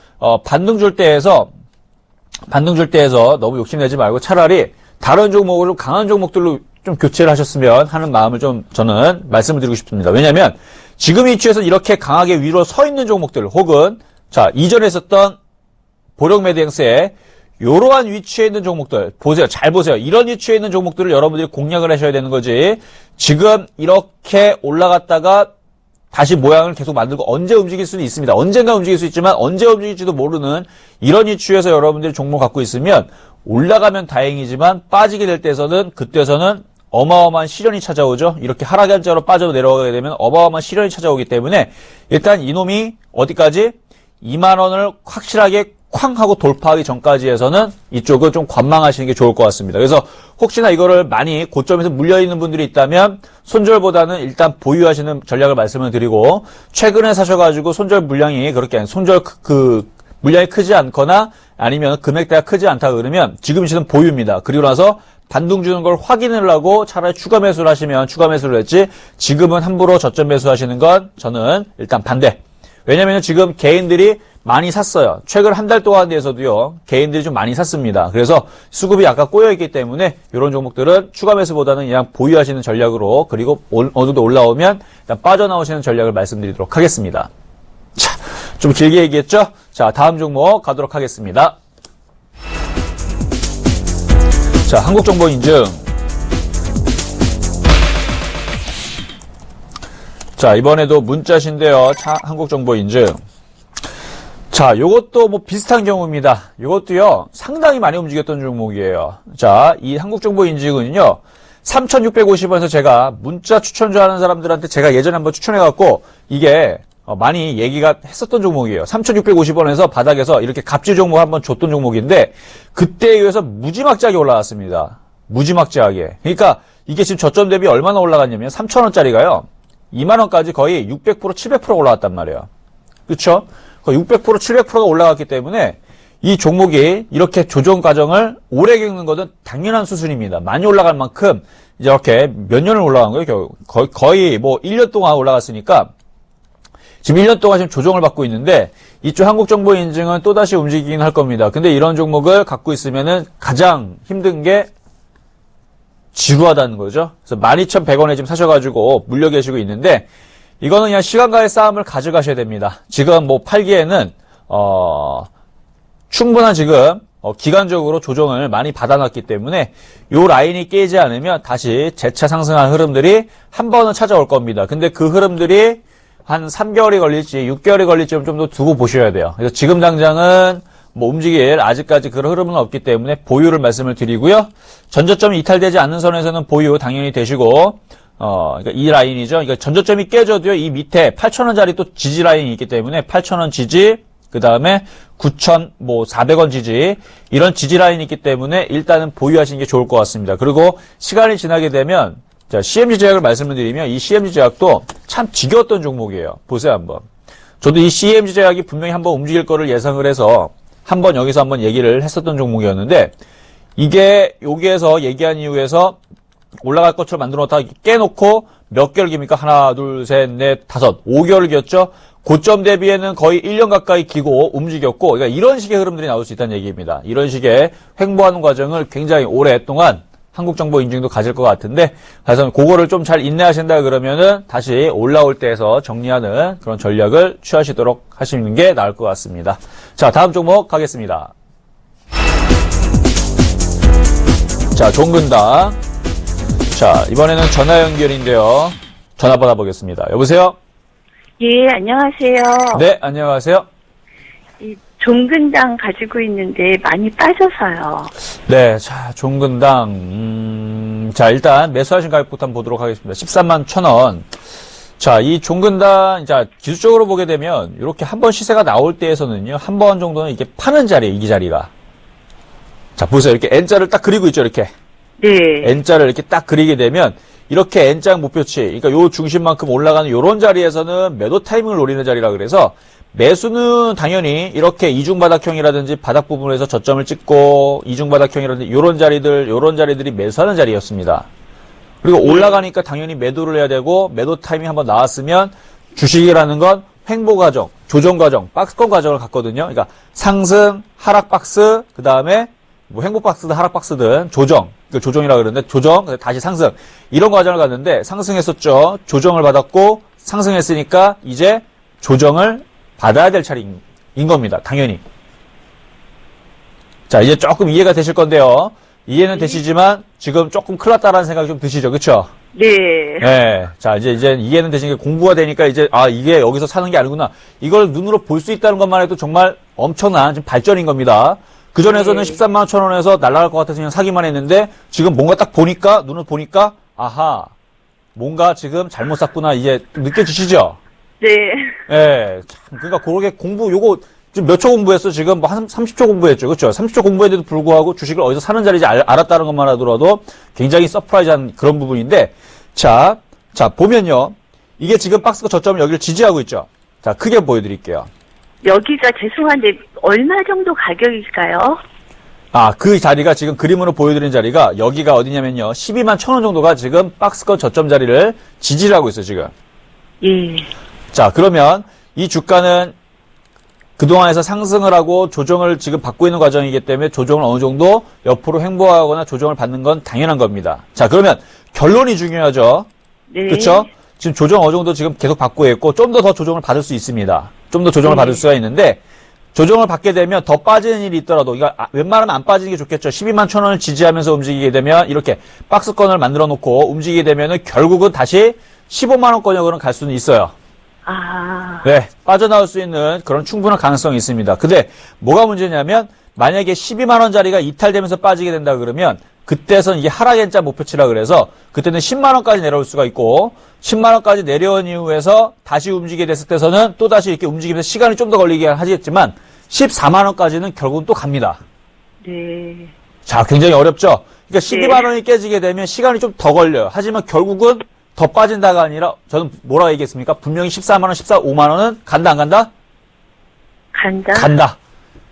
반등 줄 때에서 너무 욕심내지 말고 차라리 다른 종목으로 강한 종목들로 좀 교체를 하셨으면 하는 마음을 좀 저는 말씀을 드리고 싶습니다. 왜냐하면 지금 위치에서 이렇게 강하게 위로 서 있는 종목들 혹은 자 이전에 있었던 보령메디앙스에 이러한 위치에 있는 종목들 보세요. 잘 보세요. 이런 위치에 있는 종목들을 여러분들이 공략을 하셔야 되는 거지 지금 이렇게 올라갔다가 다시 모양을 계속 만들고 언제 움직일 수는 있습니다. 언젠가 움직일 수 있지만 언제 움직일지도 모르는 이런 위치에서 여러분들이 종목 갖고 있으면 올라가면 다행이지만 빠지게 될 때서는 그때서는 어마어마한 시련이 찾아오죠. 이렇게 하락의 자로 빠져 내려가게 되면 어마어마한 시련이 찾아오기 때문에 일단 이놈이 어디까지 2만 원을 확실하게 쾅 하고 돌파하기 전까지 해서는 이쪽을 좀 관망하시는 게 좋을 것 같습니다. 그래서 혹시나 이거를 많이 고점에서 물려있는 분들이 있다면 손절보다는 일단 보유하시는 전략을 말씀을 드리고, 최근에 사셔가지고 손절 물량이 그렇게 손절 물량이 크지 않거나 아니면 금액대가 크지 않다 그러면 지금 시는 보유입니다. 그리고 나서 반등 주는 걸 확인을 하고 차라리 추가 매수를 하시면 추가 매수를 했지, 지금은 함부로 저점 매수하시는 건 저는 일단 반대. 왜냐면 지금 개인들이 많이 샀어요. 최근 한 달 동안 대해서도요, 개인들이 좀 많이 샀습니다. 그래서 수급이 약간 꼬여있기 때문에 이런 종목들은 추가 매수보다는 그냥 보유하시는 전략으로, 그리고 어느 정도 올라오면 일단 빠져나오시는 전략을 말씀드리도록 하겠습니다. 자, 좀 길게 얘기했죠? 자, 다음 종목 가도록 하겠습니다. 자, 한국정보인증. 자, 이번에도 문자신데요. 한국정보인증. 자, 요것도 뭐 비슷한 경우입니다. 요것도요, 상당히 많이 움직였던 종목이에요. 자, 이 한국정보인증은요, 3,650원에서 제가 문자 추천 좋아하는 사람들한테 제가 예전에 한번 추천해갖고, 이게 많이 얘기가 했었던 종목이에요. 3,650원에서 바닥에서 이렇게 갑질 종목 한번 줬던 종목인데, 그때에 의해서 무지막지하게 올라갔습니다. 무지막지하게. 그러니까 이게 지금 저점 대비 얼마나 올라갔냐면, 3,000원짜리가요, 2만원까지 거의 600%, 700% 올라갔단 말이에요. 그쵸? 거의 600%, 700%가 올라갔기 때문에 이 종목이 이렇게 조정 과정을 오래 겪는 것은 당연한 수순입니다. 많이 올라갈 만큼 이렇게 몇 년을 올라간 거예요. 거의 뭐 1년 동안 올라갔으니까 지금 1년 동안 지금 조정을 받고 있는데, 이쪽 한국정보인증은 또다시 움직이긴 할 겁니다. 근데 이런 종목을 갖고 있으면은 가장 힘든 게 지루하다는 거죠. 그래서 12,100원에 지금 사셔가지고 물려 계시고 있는데, 이거는 그냥 시간과의 싸움을 가져가셔야 됩니다. 지금 뭐 팔기에는 충분한 지금 기간적으로 조정을 많이 받아놨기 때문에 요 라인이 깨지 않으면 다시 재차 상승한 흐름들이 한 번은 찾아올 겁니다. 근데 그 흐름들이 한 3개월이 걸릴지 6개월이 걸릴지 좀 더 두고 보셔야 돼요. 그래서 지금 당장은 뭐 움직일 아직까지 그런 흐름은 없기 때문에 보유를 말씀을 드리고요. 전저점이 이탈되지 않는 선에서는 보유 당연히 되시고, 그러니까 이 라인이죠. 그러니까 전저점이 깨져도요, 이 밑에 8,000원짜리 또 지지 라인이 있기 때문에 8,000원 지지, 그 다음에 9,400원 지지, 이런 지지 라인이 있기 때문에 일단은 보유하시는 게 좋을 것 같습니다. 그리고 시간이 지나게 되면, 자, CMG 제약을 말씀을 드리면 이 CMG 제약도 참 지겨웠던 종목이에요. 보세요, 한번. 저도 이 CMG 제약이 분명히 한번 움직일 거를 예상을 해서 한번 여기서 한번 얘기를 했었던 종목이었는데, 이게 여기에서 얘기한 이후에서 올라갈 것처럼 만들어 놓다가 깨놓고 몇 개월 깁니까? 하나, 둘, 셋, 넷, 다섯, 5개월을 기었죠? 고점 대비에는 거의 1년 가까이 기고 움직였고, 그러니까 이런 식의 흐름들이 나올 수 있다는 얘기입니다. 이런 식의 횡보하는 과정을 굉장히 오랫동안 한국정보인증도 가질 것 같은데, 그래서 그거를 좀 잘 인내하신다 그러면은 다시 올라올 때에서 정리하는 그런 전략을 취하시도록 하시는 게 나을 것 같습니다. 자, 다음 종목 가겠습니다. 자, 종근당. 자, 이번에는 전화 연결인데요. 전화 받아보겠습니다. 여보세요? 예, 안녕하세요. 네, 안녕하세요. 이 종근당 가지고 있는데 많이 빠져서요. 네, 자, 종근당. 자, 일단 매수하신 가격부터 한번 보도록 하겠습니다. 13만 1,000원. 자, 이 종근당, 자, 기술적으로 보게 되면, 이렇게 한 번 시세가 나올 때에서는요, 한 번 정도는 이게 파는 자리예요, 이 자리가. 자, 보세요. 이렇게 N자를 딱 그리고 있죠, 이렇게. 네. N자를 이렇게 딱 그리게 되면, 이렇게 N자 목표치, 그러니까 요 중심만큼 올라가는 요런 자리에서는 매도 타이밍을 노리는 자리라 그래서, 매수는 당연히 이렇게 이중바닥형이라든지 바닥 부분에서 저점을 찍고, 이중바닥형이라든지 요런 자리들이 매수하는 자리였습니다. 그리고 올라가니까 당연히 매도를 해야 되고, 매도 타이밍 한번 나왔으면, 주식이라는 건 횡보 과정, 조정 과정, 박스권 과정을 갖거든요. 그러니까 상승, 하락 박스, 그 다음에 뭐 횡보 박스든 하락 박스든 조정, 그 조정이라 그러는데 조정, 다시 상승, 이런 과정을 갔는데 상승했었죠. 조정을 받았고 상승했으니까 이제 조정을 받아야 될 차례인 겁니다. 당연히. 자, 이제 조금 이해가 되실 건데요. 이해는 되시지만 지금 조금 큰일 났다라는 생각이 좀 드시죠. 그쵸? 네. 네. 자, 이제 이해는 되시니까 공부가 되니까 이제, 이게 여기서 사는 게 아니구나. 이걸 눈으로 볼 수 있다는 것만 해도 정말 엄청난 지금 발전인 겁니다. 그전에서는 13만 1,000원에서 날아갈 것 같아서 그냥 사기만 했는데, 지금 뭔가 딱 보니까, 눈을 보니까, 아하, 뭔가 지금 잘못 샀구나, 이제 느껴지시죠? 네. 예, 참, 그러니까 그렇게 요거, 지금 몇 초 공부했어? 지금 뭐 한 30초 공부했죠. 그렇죠? 30초 공부했는데도 불구하고 주식을 어디서 사는 자리인지 알았다는 것만 하더라도 굉장히 서프라이즈한 그런 부분인데, 자, 보면요. 이게 지금 박스가 저점을 여기를 지지하고 있죠. 자, 크게 보여드릴게요. 여기가 죄송한데 얼마 정도 가격일까요? 그 자리가 지금 그림으로 보여드리는 자리가 여기가 어디냐면요. 12만 1,000원 정도가 지금 박스권 저점 자리를 지지를 하고 있어요, 지금. 예. 자, 그러면 이 주가는 그동안에서 상승을 하고 조정을 지금 받고 있는 과정이기 때문에 조정을 어느 정도 옆으로 횡보하거나 조정을 받는 건 당연한 겁니다. 자, 그러면 결론이 중요하죠. 네. 그렇죠? 지금 조정 어느 정도 지금 계속 받고 있고 좀 더 조정을 받을 수 있습니다. 좀 더 조정을 받을 수가 있는데 조정을 받게 되면 더 빠지는 일이 있더라도 이거 웬만하면 안 빠지는 게 좋겠죠. 12만 1,000원을 지지하면서 움직이게 되면 이렇게 박스권을 만들어 놓고 움직이게 되면은 결국은 다시 15만 원권역으로 갈 수는 있어요. 네, 빠져나올 수 있는 그런 충분한 가능성이 있습니다. 근데 뭐가 문제냐면 만약에 12만 원짜리가 이탈되면서 빠지게 된다 그러면 그때선 이게 하락의 N자 목표치라 그래서 그때는 10만 원까지 내려올 수가 있고 10만 원까지 내려온 이후에서 다시 움직이게 됐을 때서는 또 다시 이렇게 움직이면서 시간이 좀 더 걸리게 하겠지만 14만 원까지는 결국은 또 갑니다. 네. 자, 굉장히 어렵죠? 그러니까 12만 원이 깨지게 되면 시간이 좀 더 걸려요. 하지만 결국은 더 빠진다가 아니라 저는 뭐라고 얘기했습니까? 분명히 14만 원, 15만 원은 간다 안 간다? 간다. 간다.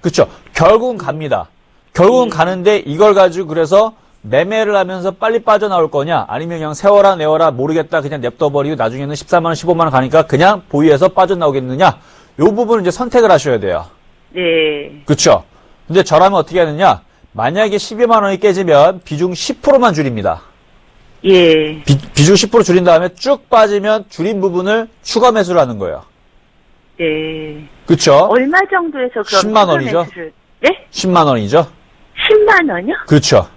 그렇죠. 결국은 갑니다. 결국은 가는데 이걸 가지고 그래서 매매를 하면서 빨리 빠져나올 거냐 아니면 그냥 세워라 내워라 모르겠다 그냥 냅둬버리고 나중에는 14만 원, 15만 원 가니까 그냥 보유해서 빠져나오겠느냐 요 부분을 이제 선택을 하셔야 돼요. 네. 그렇죠. 근데 저라면 어떻게 하느냐 만약에 12만 원이 깨지면 비중 10%만 줄입니다. 예. 비중 10% 줄인 다음에 쭉 빠지면 줄인 부분을 추가 매수를 하는 거예요. 네. 그렇죠. 얼마 정도에서 그럼 10만 원이죠? 네? 10만 원이죠. 10만 원이요? 그렇죠.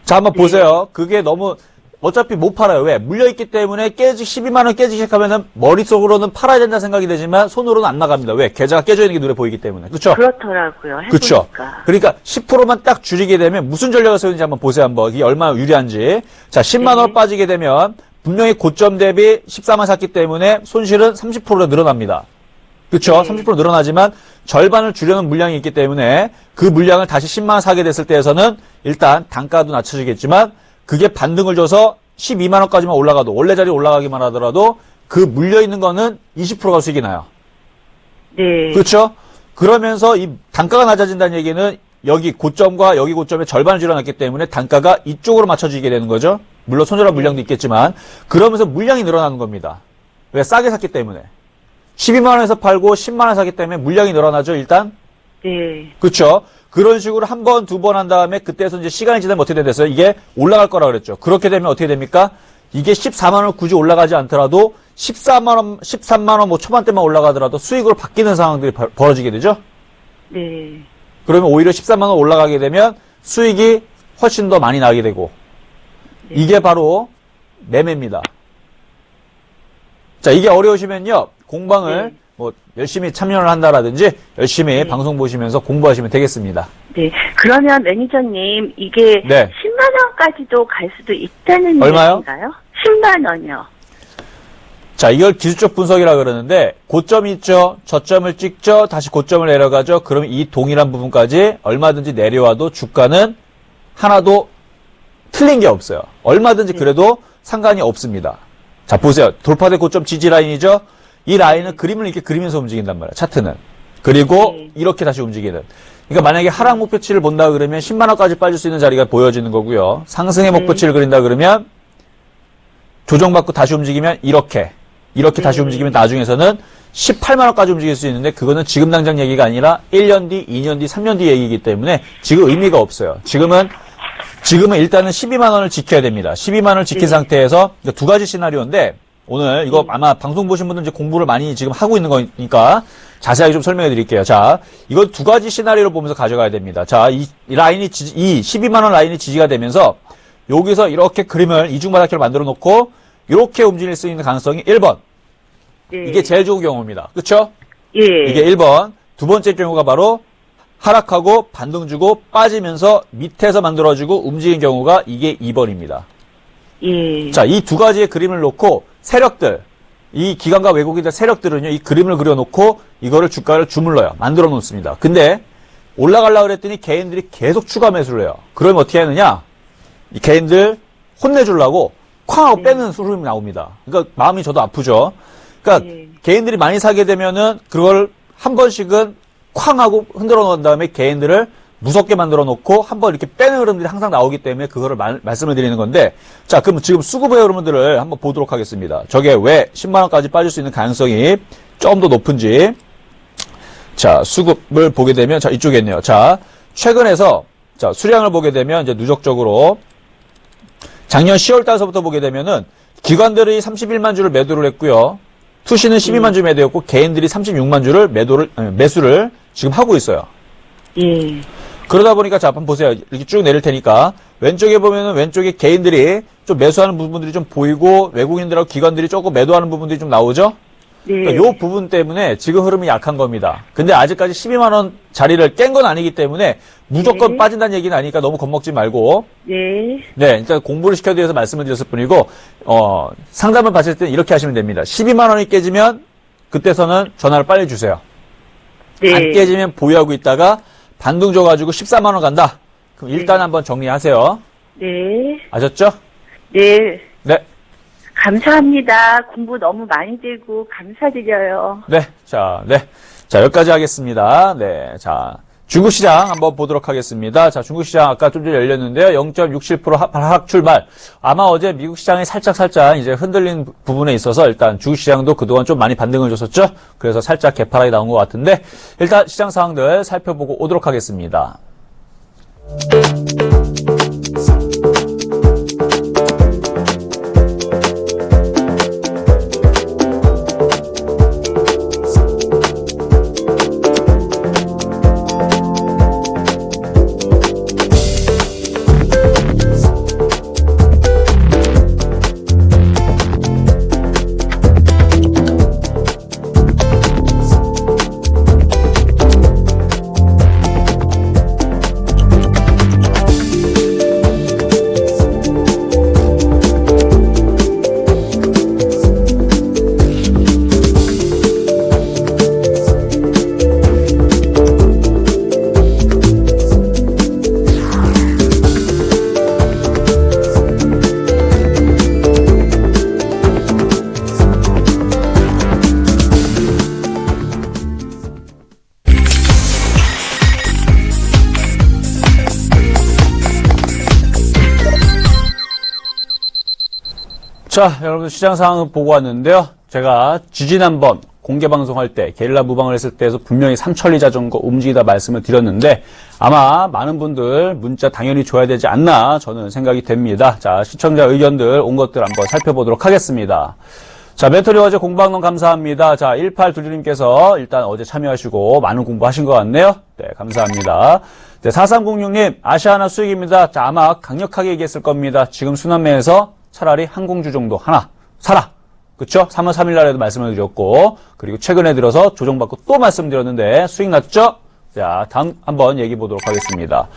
자, 한번 보세요. 그게 너무 어차피 못 팔아요. 왜? 물려있기 때문에 12만 원 깨지기 시작하면은 머릿속으로는 팔아야 된다 생각이 되지만 손으로는 안 나갑니다. 왜? 계좌가 깨져 있는 게 눈에 보이기 때문에. 그렇죠? 그렇더라고요. 해보니까. 그렇죠. 그러니까 10%만 딱 줄이게 되면 무슨 전략을 쓰는지 한번 보세요. 한번 이게 얼마나 유리한지. 자, 10만 원 빠지게 되면 분명히 고점 대비 14만 샀기 때문에 손실은 30%로 늘어납니다. 그렇죠? 30% 늘어나지만 절반을 줄여놓은 물량이 있기 때문에 그 물량을 다시 10만 원 사게 됐을 때에서는 일단 단가도 낮춰지겠지만 그게 반등을 줘서 12만 원까지만 올라가도 원래 자리에 올라가기만 하더라도 그 물려있는 거는 20%가 수익이 나요. 네. 그렇죠? 그러면서 이 단가가 낮아진다는 얘기는 여기 고점과 여기 고점의 절반을 줄여놨기 때문에 단가가 이쪽으로 맞춰지게 되는 거죠. 물론 손절한 물량도 있겠지만 그러면서 물량이 늘어나는 겁니다. 왜? 싸게 샀기 때문에. 12만 원에서 팔고 10만 원 사기 때문에 물량이 늘어나죠, 일단? 네. 그렇죠? 그런 식으로 한 번, 두 번 한 다음에 그때서 이제 시간이 지나면 어떻게 됐어요? 이게 올라갈 거라 그랬죠. 그렇게 되면 어떻게 됩니까? 이게 14만 원 굳이 올라가지 않더라도 14만 원, 13만 원 뭐 초반대만 올라가더라도 수익으로 바뀌는 상황들이 벌어지게 되죠? 네. 그러면 오히려 13만 원 올라가게 되면 수익이 훨씬 더 많이 나게 되고 이게 바로 매매입니다. 자, 이게 어려우시면요. 공방을 뭐 열심히 참여를 한다라든지 열심히 방송 보시면서 공부하시면 되겠습니다. 네. 그러면 매니저님 이게 네. 10만 원까지도 갈 수도 있다는 얼마요? 얘기인가요? 10만 원이요. 자, 이걸 기술적 분석이라 그러는데 고점이 있죠. 저점을 찍죠. 다시 고점을 내려가죠. 그러면 이 동일한 부분까지 얼마든지 내려와도 주가는 하나도 틀린 게 없어요. 얼마든지 그래도 상관이 없습니다. 자, 보세요. 돌파된 고점 지지 라인이죠. 이 라인은 그림을 이렇게 그리면서 움직인단 말이에요. 차트는. 그리고 이렇게 다시 움직이는. 그러니까 만약에 하락 목표치를 본다 그러면 10만 원까지 빠질 수 있는 자리가 보여지는 거고요. 상승의 목표치를 그린다 그러면 조정받고 다시 움직이면 이렇게 다시 움직이면 나중에서는 18만 원까지 움직일 수 있는데 그거는 지금 당장 얘기가 아니라 1년 뒤, 2년 뒤, 3년 뒤 얘기이기 때문에 지금 의미가 없어요. 지금은 일단은 12만 원을 지켜야 됩니다. 12만 원을 지킨 상태에서 두 가지 시나리오인데 오늘 이거 아마 방송 보신 분들 이제 공부를 많이 지금 하고 있는 거니까 자세하게 좀 설명해 드릴게요. 자, 이거 두 가지 시나리오를 보면서 가져가야 됩니다. 자, 이 라인이 이 12만 원 라인이 지지가 되면서 여기서 이렇게 그림을 이중바닥표를 만들어 놓고 이렇게 움직일 수 있는 가능성이 1번. 이게 제일 좋은 경우입니다. 그렇죠? 예. 이게 1번. 두 번째 경우가 바로 하락하고 반등 주고 빠지면서 밑에서 만들어지고 움직인 경우가 이게 2번입니다. 예. 자, 이 두 가지의 그림을 놓고 세력들, 이 기관과 외국인들 세력들은요, 이 그림을 그려놓고 이거를 주가를 주물러요. 만들어 놓습니다. 근데 올라가려고 그랬더니 개인들이 계속 추가 매수를 해요. 그러면 어떻게 하느냐? 이 개인들 혼내주려고 쾅 하고 빼는 흐름이 나옵니다. 그러니까 마음이 저도 아프죠. 그러니까 개인들이 많이 사게 되면은 그걸 한 번씩은 쾅 하고 흔들어 놓은 다음에 개인들을 무섭게 만들어 놓고 한번 이렇게 빼는 흐름들이 항상 나오기 때문에 그거를 말씀을 드리는 건데, 자, 그럼 지금 수급의 흐름들을 한번 보도록 하겠습니다. 저게 왜 10만원까지 빠질 수 있는 가능성이 좀 더 높은지. 자, 수급을 보게 되면, 자, 이쪽에 있네요. 자, 최근에서, 자, 수량을 보게 되면 이제 누적적으로 작년 10월 달서부터 보게 되면은 기관들이 31만 주를 매도를 했고요. 투시는 12만 주 매도했고 개인들이 36만 주를 매수를 지금 하고 있어요. 예. 그러다 보니까 자, 한번 보세요. 이렇게 쭉 내릴 테니까 왼쪽에 보면은 왼쪽에 개인들이 좀 매수하는 부분들이 좀 보이고 외국인들하고 기관들이 조금 매도하는 부분들이 좀 나오죠? 네. 그러니까 요 부분 때문에 지금 흐름이 약한 겁니다. 근데 아직까지 12만 원 자리를 깬 건 아니기 때문에 무조건 네. 빠진다는 얘기는 아니니까 너무 겁먹지 말고 네. 네, 일단 공부를 시켜드려서 말씀을 드렸을 뿐이고, 상담을 받을 때는 이렇게 하시면 됩니다. 12만 원이 깨지면, 그때서는 전화를 빨리 주세요. 네. 안 깨지면 보유하고 있다가, 반등 줘가지고 14만 원 간다. 그럼 일단 한번 정리하세요. 네. 아셨죠? 네. 네. 감사합니다. 공부 너무 많이 되고 감사드려요. 네. 자, 네. 자, 여기까지 하겠습니다. 네. 자, 중국 시장 한번 보도록 하겠습니다. 자, 중국 시장 아까 좀 전에 열렸는데요. 0.67% 하락 출발. 아마 어제 미국 시장이 살짝 이제 흔들린 부분에 있어서 일단 중국 시장도 그동안 좀 많이 반등을 줬었죠. 그래서 살짝 개파락이 나온 것 같은데 일단 시장 상황들 살펴보고 오도록 하겠습니다. 자, 여러분 시장 상황을 보고 왔는데요. 제가 지지난번 공개 방송할 때 게릴라 무방을 했을 때에서 분명히 삼천리 자전거 움직이다 말씀을 드렸는데 아마 많은 분들 문자 당연히 줘야 되지 않나 저는 생각이 됩니다. 자, 시청자 의견들 온 것들 한번 살펴보도록 하겠습니다. 자, 멘토리 어제 공부한 감사합니다. 자, 1822님께서 일단 어제 참여하시고 많은 공부하신 것 같네요. 네, 감사합니다. 네, 4306님, 아시아나 수익입니다. 자, 아마 강력하게 얘기했을 겁니다. 지금 순환매에서 차라리 항공주 정도 하나 사라. 그쵸? 3월 3일 날에도 말씀을 드렸고, 그리고 최근에 들어서 조정받고 또 말씀드렸는데, 수익 났죠? 자, 다음 한번 얘기 보도록 하겠습니다.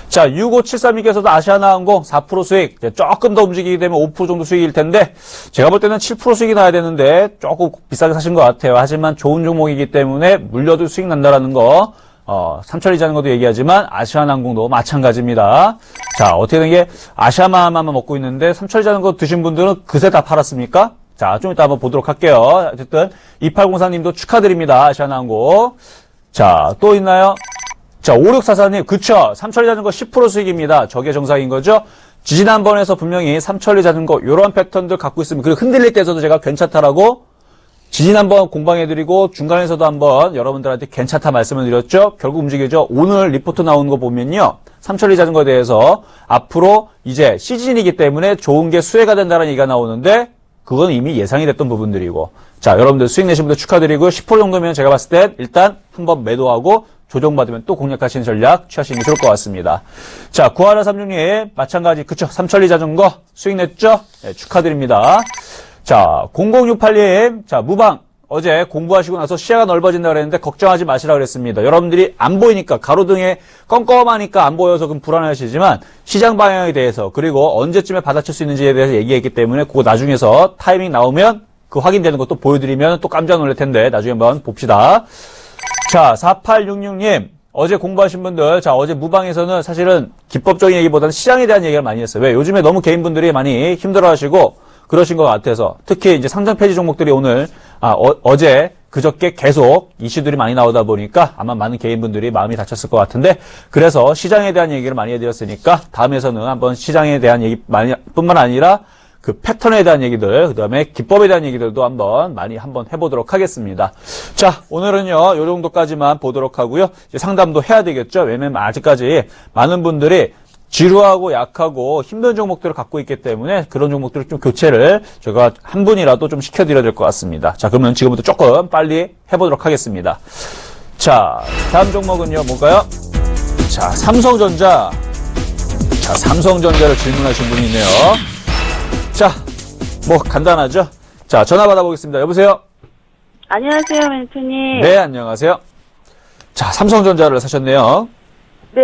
자, 6573님께서도 아시아나항공 4% 수익, 조금 더 움직이게 되면 5% 정도 수익일 텐데, 제가 볼 때는 7% 수익이 나야 되는데, 조금 비싸게 사신 것 같아요. 하지만 좋은 종목이기 때문에 물려도 수익 난다라는 거, 삼천리 자전거도 얘기하지만 아시아나항공도 마찬가지입니다. 자, 어떻게 된 게 아시아마만 먹고 있는데 삼천리 자전거 드신 분들은 그새 다 팔았습니까? 자, 좀 이따 한번 보도록 할게요. 어쨌든 2804님도 축하드립니다. 아시아나항공. 자, 또 있나요? 자, 5644님, 그쵸? 삼천리 자전거 10% 수익입니다. 저게 정상인 거죠? 지지난번에서 분명히 삼천리 자전거 이런 패턴들 갖고 있으면 그리고 흔들릴 때에서도 제가 괜찮다라고 지지난번 공방해드리고 중간에서도 한번 여러분들한테 괜찮다 말씀을 드렸죠. 결국 움직이죠. 오늘 리포트 나오는 거 보면요. 삼천리 자전거에 대해서 앞으로 이제 시즌이기 때문에 좋은 게 수혜가 된다는 얘기가 나오는데 그건 이미 예상이 됐던 부분들이고 자, 여러분들 수익 내신 분들 축하드리고 10% 정도면 제가 봤을 때 일단 한번 매도하고 조정받으면 또 공략하시는 전략 취하시는 게 좋을 것 같습니다. 자, 9136님 마찬가지 그쵸? 삼천리 자전거 수익 냈죠? 네, 축하드립니다. 자, 0068님, 자, 무방, 어제 공부하시고 나서 시야가 넓어진다 그랬는데 걱정하지 마시라 그랬습니다. 여러분들이 안 보이니까 가로등에 껌껌하니까 안 보여서 그럼 불안하시지만 시장 방향에 대해서 그리고 언제쯤에 받아칠 수 있는지에 대해서 얘기했기 때문에 그거 나중에서 타이밍 나오면 그 확인되는 것도 보여드리면 또 깜짝 놀랄 텐데 나중에 한번 봅시다. 자, 4866님. 어제 공부하신 분들, 자, 어제 무방에서는 사실은 기법적인 얘기보다는 시장에 대한 얘기를 많이 했어요. 왜? 요즘에 너무 개인분들이 많이 힘들어 하시고 그러신 것 같아서. 특히 이제 상장 폐지 종목들이 오늘, 어제, 그저께 계속 이슈들이 많이 나오다 보니까 아마 많은 개인분들이 마음이 다쳤을 것 같은데 그래서 시장에 대한 얘기를 많이 해드렸으니까 다음에서는 한번 시장에 대한 얘기 뿐만 아니라 그 패턴에 대한 얘기들, 그 다음에 기법에 대한 얘기들도 한번 해보도록 하겠습니다. 자, 오늘은요, 요 정도까지만 보도록 하고요. 이제 상담도 해야 되겠죠? 왜냐면 아직까지 많은 분들이 지루하고 약하고 힘든 종목들을 갖고 있기 때문에 그런 종목들을 좀 교체를 제가 한 분이라도 좀 시켜드려야 될 것 같습니다. 자, 그러면 지금부터 조금 빨리 해보도록 하겠습니다. 자, 다음 종목은요, 뭘까요? 자, 삼성전자. 자, 삼성전자를 질문하신 분이 있네요. 자, 뭐 간단하죠? 자, 전화 받아보겠습니다. 여보세요? 안녕하세요, 멘토님. 네, 안녕하세요. 자, 삼성전자를 사셨네요. 네.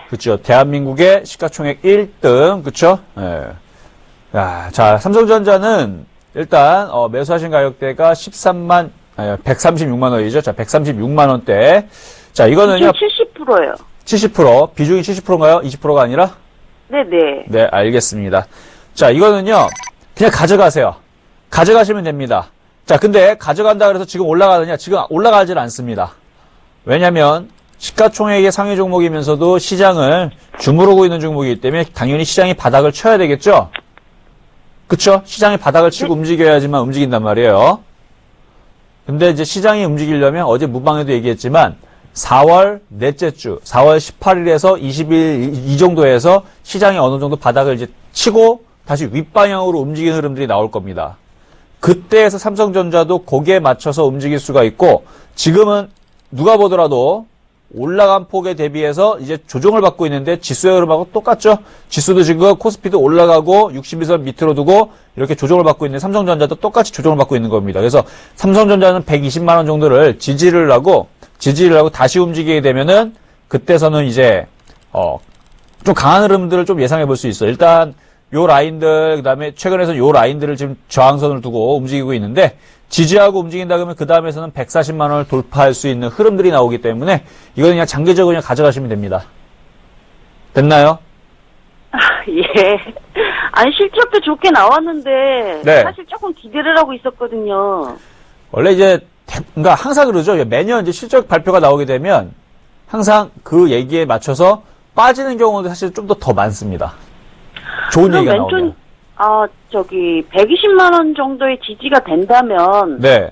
그렇죠. 대한민국의 시가총액 1등, 그렇죠? 네. 자, 삼성전자는 일단 매수하신 가격대가 136만 원이죠. 자, 136만 원대. 자, 이거는요. 70%예요. 70%. 비중이 70%인가요? 20%가 아니라? 네네. 네, 알겠습니다. 자, 이거는요, 그냥 가져가세요. 가져가시면 됩니다. 자, 근데 가져간다 그래서 지금 올라가느냐? 지금 올라가질 않습니다. 왜냐면, 시가총액의 상위 종목이면서도 시장을 주무르고 있는 종목이기 때문에 당연히 시장이 바닥을 쳐야 되겠죠? 그쵸? 시장이 바닥을 치고 움직여야지만 움직인단 말이에요. 근데 이제 시장이 움직이려면 어제 무방에도 얘기했지만, 4월 넷째 주, 4월 18일에서 20일 이 정도에서 시장이 어느 정도 바닥을 이제 치고 다시 윗방향으로 움직이는 흐름들이 나올 겁니다. 그때에서 삼성전자도 거기에 맞춰서 움직일 수가 있고 지금은 누가 보더라도 올라간 폭에 대비해서 이제 조정을 받고 있는데 지수의 흐름하고 똑같죠? 지수도 지금 코스피도 올라가고 62선 밑으로 두고 이렇게 조정을 받고 있는데 삼성전자도 똑같이 조정을 받고 있는 겁니다. 그래서 삼성전자는 120만 원 정도를 지지를 하고 다시 움직이게 되면은 그때서는 이제 좀 강한 흐름들을 좀 예상해 볼 수 있어요. 일단 요 라인들, 그 다음에 최근에서 요 라인들을 지금 저항선을 두고 움직이고 있는데, 지지하고 움직인다 그러면 그 다음에서는 140만원을 돌파할 수 있는 흐름들이 나오기 때문에, 이거는 그냥 장기적으로 그냥 가져가시면 됩니다. 됐나요? 예. 아니, 실적도 좋게 나왔는데, 네. 사실 조금 기대를 하고 있었거든요. 원래 이제, 그러니까 항상 그러죠. 매년 이제 실적 발표가 나오게 되면, 항상 그 얘기에 맞춰서 빠지는 경우도 사실 좀 더 많습니다. 좋은 얘기가 나오면. 120만 원 정도의 지지가 된다면, 네.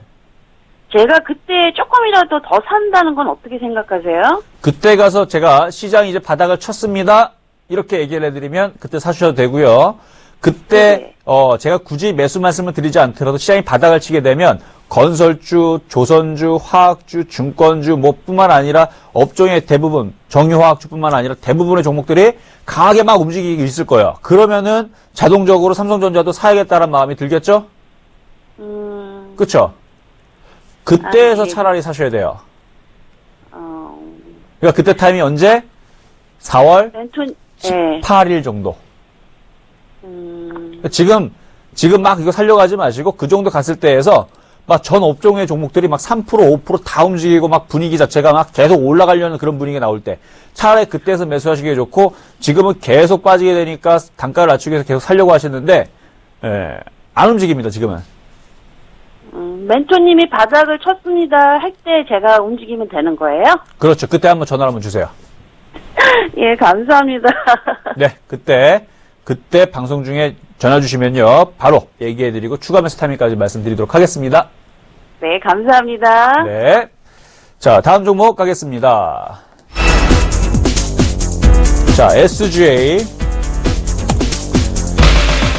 제가 그때 조금이라도 더 산다는 건 어떻게 생각하세요? 그때 가서 제가 시장이 이제 바닥을 쳤습니다. 이렇게 얘기를 해드리면 그때 사셔도 되고요. 그때 제가 굳이 매수 말씀을 드리지 않더라도 시장이 바닥을 치게 되면 건설주, 조선주, 화학주, 증권주 뭐 뿐만 아니라 업종의 대부분, 정유화학주뿐만 아니라 대부분의 종목들이 강하게 막 움직이고 있을 거예요. 그러면은 자동적으로 삼성전자도 사야겠다는 마음이 들겠죠? 그쵸? 그때에서 예. 차라리 사셔야 돼요. 그러니까 그때 타임이 언제? 4월 예. 18일 정도. 지금 막 이거 살려고 하지 마시고 그 정도 갔을 때에서 막 전 업종의 종목들이 막 3%, 5% 다 움직이고 막 분위기 자체가 막 계속 올라가려는 그런 분위기가 나올 때 차라리 그때에서 매수하시기 좋고 지금은 계속 빠지게 되니까 단가를 낮추기 위해서 계속 살려고 하시는데 안 움직입니다, 지금은. 멘토님이 바닥을 쳤습니다 할 때 제가 움직이면 되는 거예요? 그렇죠. 그때 한번 전화를 한번 주세요. 예, 감사합니다. 네, 그때 방송 중에 전화 주시면요. 바로 얘기해드리고 추가 매수 타이밍까지 말씀드리도록 하겠습니다. 네, 감사합니다. 네. 자, 다음 종목 가겠습니다. 자, SGA.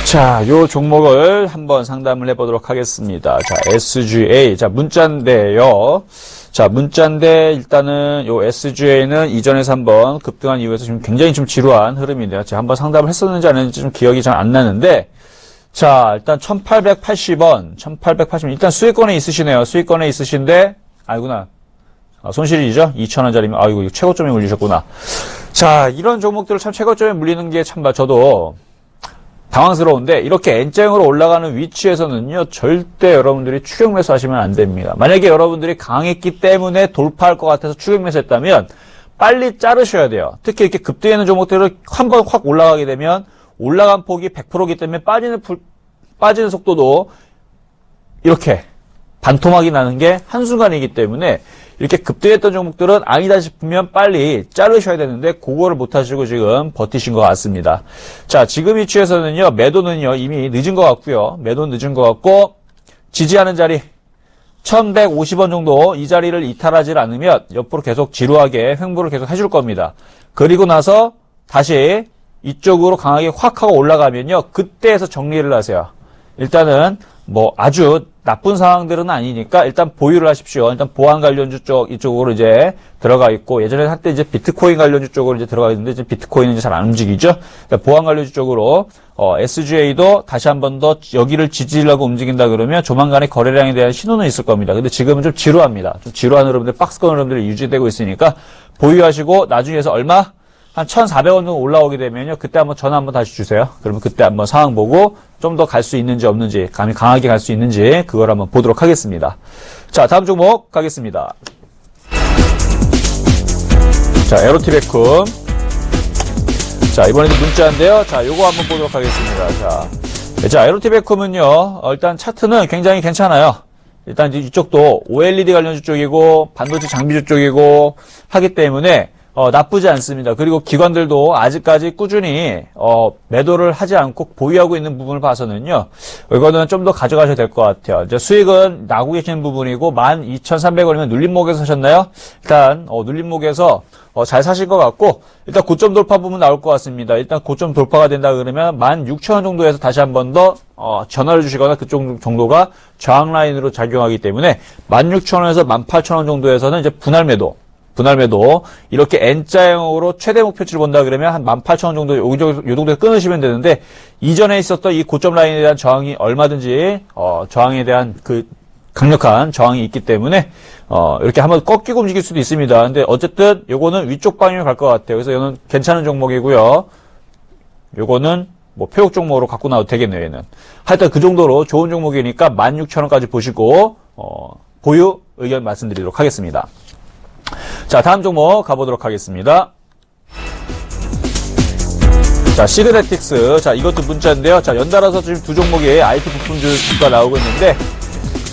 자, 요 종목을 한번 상담을 해보도록 하겠습니다. 자, SGA. 자, 문자인데요. 자, 문자인데 일단은 요 SGA는 이전에서 한번 급등한 이후에서 지금 굉장히 좀 지루한 흐름인데요. 제가 한번 상담을 했었는지 안 했는지 좀 기억이 잘 안 나는데, 자, 일단 1880원, 1880원. 일단 수익권에 있으시네요. 수익권에 있으신데, 아이구나. 손실이죠? 2,000원짜리면, 아이고, 이거 최고점에 물리셨구나. 자, 이런 종목들을 참 최고점에 물리는 게 참, 저도 당황스러운데, 이렇게 N자형으로 올라가는 위치에서는요, 절대 여러분들이 추격 매수 하시면 안 됩니다. 만약에 여러분들이 강했기 때문에 돌파할 것 같아서 추격 매수 했다면, 빨리 자르셔야 돼요. 특히 이렇게 급등하는 종목들을 한번 확 올라가게 되면, 올라간 폭이 100%이기 때문에 빠지는 속도도 이렇게 반토막이 나는 게 한순간이기 때문에 이렇게 급등했던 종목들은 아니다 싶으면 빨리 자르셔야 되는데 그거를 못하시고 지금 버티신 것 같습니다. 자, 지금 위치에서는요, 매도는요, 이미 늦은 것 같고요. 매도는 늦은 것 같고, 지지하는 자리, 1150원 정도 이 자리를 이탈하지 않으면 옆으로 계속 지루하게 횡보를 계속 해줄 겁니다. 그리고 나서 다시 이쪽으로 강하게 확 하고 올라가면요, 그때에서 정리를 하세요. 일단은 뭐 아주 나쁜 상황들은 아니니까 일단 보유를 하십시오. 일단 보안 관련주 쪽 이쪽으로 이제 들어가 있고, 예전에 한때 이제 비트코인 관련주 쪽으로 이제 들어가 있는데 이제 비트코인은 이제 잘 안 움직이죠. 그러니까 보안 관련주 쪽으로 SGA도 다시 한 번 더 여기를 지지하려고 움직인다 그러면 조만간에 거래량에 대한 신호는 있을 겁니다. 근데 지금은 좀 지루합니다. 좀 지루한 흐름들, 박스권 흐름들이 유지되고 있으니까 보유하시고 나중에서 얼마? 한 1,400원 정도 올라오게 되면요, 그때 한번 전화 한번 다시 주세요. 그러면 그때 한번 상황 보고 좀 더 갈 수 있는지 없는지, 감히 강하게 갈 수 있는지 그걸 한번 보도록 하겠습니다. 자, 다음 종목 가겠습니다. 자, 에로티베쿰. 자, 이번에도 문자인데요. 자, 요거 한번 보도록 하겠습니다. 자, 에로티베쿰은요, 일단 차트는 굉장히 괜찮아요. 일단 이쪽도 OLED 관련주 쪽이고 반도체 장비주 쪽이고 하기 때문에 나쁘지 않습니다. 그리고 기관들도 아직까지 꾸준히 매도를 하지 않고 보유하고 있는 부분을 봐서는요, 이거는 좀 더 가져가셔야 될 것 같아요. 이제 수익은 나고 계시는 부분이고 12,300원이면 눌림목에서 사셨나요? 일단 눌림목에서 잘 사실 것 같고, 일단 고점 돌파 부분 나올 것 같습니다. 일단 고점 돌파가 된다 그러면 16,000원 정도에서 다시 한 번 더 전화를 주시거나 그쪽 정도가 저항 라인으로 작용하기 때문에 16,000원에서 18,000원 정도에서는 이제 분할 매도 이렇게 N자형으로 최대 목표치를 본다 그러면 한 18,000원 정도 요 정도에 끊으시면 되는데, 이전에 있었던 이 고점 라인에 대한 저항이 얼마든지 저항에 대한 그 강력한 저항이 있기 때문에 이렇게 한번 꺾이고 움직일 수도 있습니다. 근데 어쨌든 요거는 위쪽 방향으로 갈 것 같아요. 그래서 이거는 괜찮은 종목이고요. 요거는 뭐 표적 종목으로 갖고 나와도 되겠네요, 얘는. 하여튼 그 정도로 좋은 종목이니까 16,000원까지 보시고 보유 의견 말씀드리도록 하겠습니다. 자, 다음 종목 가보도록 하겠습니다. 자, 시그네틱스. 자, 이것도 문자인데요. 자, 연달아서 지금 두 종목의 IT 부품주가 나오고 있는데,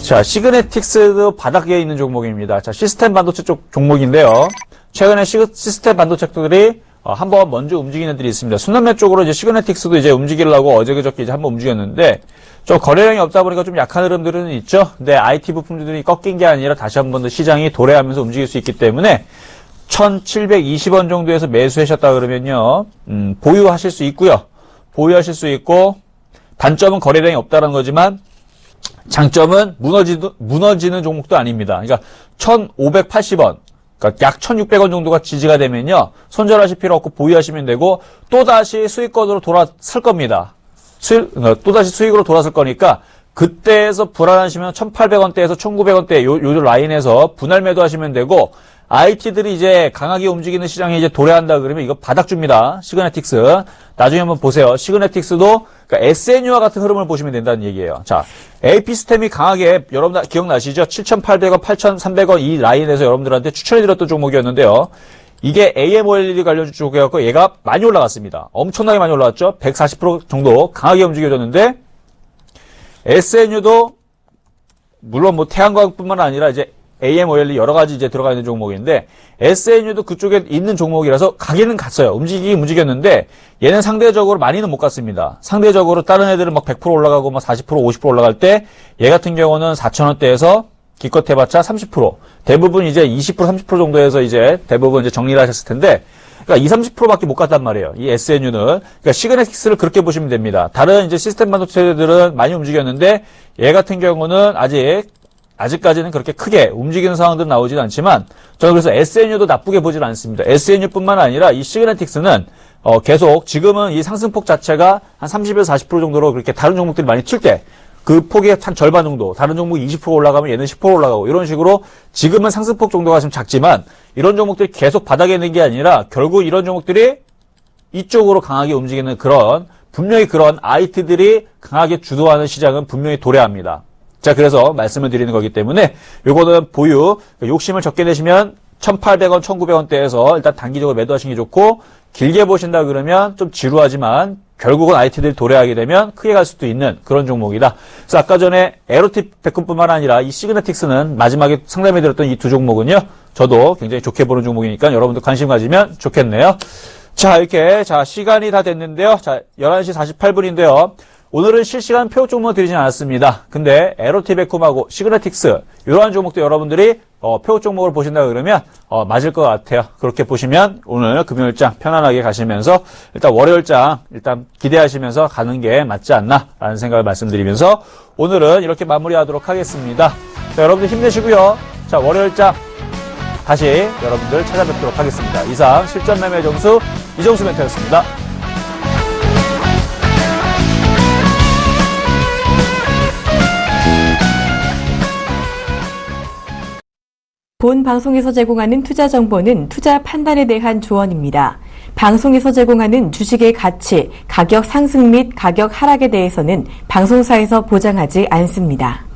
자, 시그네틱스도 바닥에 있는 종목입니다. 자, 시스템 반도체 쪽 종목인데요. 최근에 시스템 반도체들이 한번 먼저 움직이는 애들이 있습니다. 순환매 쪽으로 이제 시그네틱스도 이제 움직이려고 어제 그저께 이제 한번 움직였는데, 좀 거래량이 없다 보니까 좀 약한 흐름들은 있죠. 근데 IT 부품들이 꺾인 게 아니라 다시 한 번 더 시장이 도래하면서 움직일 수 있기 때문에 1,720원 정도에서 매수하셨다 그러면요, 보유하실 수 있고요. 보유하실 수 있고, 단점은 거래량이 없다는 거지만 장점은 무너지는 종목도 아닙니다. 그러니까 1,580원, 그러니까 약 1,600원 정도가 지지가 되면요, 손절하실 필요 없고 보유하시면 되고, 또다시 수익권으로 돌아설 겁니다. 또다시 수익으로 돌아설 거니까, 그때에서 불안하시면 1,800원대에서 1,900원대 요 라인에서 분할 매도하시면 되고, IT들이 이제 강하게 움직이는 시장에 이제 도래한다 그러면 이거 바닥 줍니다. 시그네틱스. 나중에 한번 보세요. 시그네틱스도 그러니까 SNU와 같은 흐름을 보시면 된다는 얘기예요. 자, AP 시스템이 강하게, 여러분 기억나시죠? 7,800원, 8,300원 이 라인에서 여러분들한테 추천해드렸던 종목이었는데요. 이게 AMOLED 관련주 쪽이었고, 얘가 많이 올라갔습니다. 엄청나게 많이 올라갔죠? 140% 정도 강하게 움직여졌는데, SNU도, 물론 뭐 태양광뿐만 아니라 이제 AMOLED 여러 가지 이제 들어가 있는 종목인데, SNU도 그쪽에 있는 종목이라서 가기는 갔어요. 움직였는데, 얘는 상대적으로 많이는 못 갔습니다. 상대적으로 다른 애들은 막 100% 올라가고 막 40%, 50% 올라갈 때, 얘 같은 경우는 4,000원대에서 기껏 해봤자 30%. 대부분 이제 20%, 30% 정도에서 이제 대부분 이제 정리를 하셨을 텐데, 그러니까 20, 30%밖에 못 갔단 말이에요. 이 SNU는. 그러니까 시그네틱스를 그렇게 보시면 됩니다. 다른 이제 시스템 반도체들은 많이 움직였는데, 얘 같은 경우는 아직 아직까지는 그렇게 크게 움직이는 상황들은 나오지는 않지만 저는 그래서 SNU도 나쁘게 보지는 않습니다. SNU뿐만 아니라 이 시그네틱스는 계속 지금은 이 상승폭 자체가 한 30에서 40% 정도로 그렇게 다른 종목들이 많이 튈 때 그 폭의 한 절반 정도, 다른 종목이 20% 올라가면 얘는 10% 올라가고 이런 식으로 지금은 상승폭 정도가 좀 작지만 이런 종목들이 계속 바닥에 있는 게 아니라 결국 이런 종목들이 이쪽으로 강하게 움직이는 그런 분명히 그런 IT들이 강하게 주도하는 시장은 분명히 도래합니다. 자, 그래서 말씀을 드리는 거기 때문에 요거는 보유, 욕심을 적게 내시면 1,800원, 1,900원대에서 일단 단기적으로 매도하시는 게 좋고 길게 보신다 그러면 좀 지루하지만 결국은 IT들이 도래하게 되면 크게 갈 수도 있는 그런 종목이다. 그래서 아까 전에 에로티백뿐만 아니라 이 시그네틱스는 마지막에 상담해드렸던 이 두 종목은요. 저도 굉장히 좋게 보는 종목이니까 여러분들 관심 가지면 좋겠네요. 자, 이렇게 시간이 다 됐는데요. 자, 11시 48분인데요. 오늘은 실시간 표 종목 드리진 않았습니다. 근데 에로티백콤하고 시그네틱스 이러한 종목도 여러분들이 표 종목을 보신다 그러면 맞을 것 같아요. 그렇게 보시면 오늘 금요일장 편안하게 가시면서 일단 월요일장 일단 기대하시면서 가는 게 맞지 않나라는 생각을 말씀드리면서 오늘은 이렇게 마무리하도록 하겠습니다. 자, 여러분들 힘내시고요. 자, 월요일장 다시 여러분들 찾아뵙도록 하겠습니다. 이상 실전 매매 점수 이정수 멘토였습니다. 본 방송에서 제공하는 투자 정보는 투자 판단에 대한 조언입니다. 방송에서 제공하는 주식의 가치, 가격 상승 및 가격 하락에 대해서는 방송사에서 보장하지 않습니다.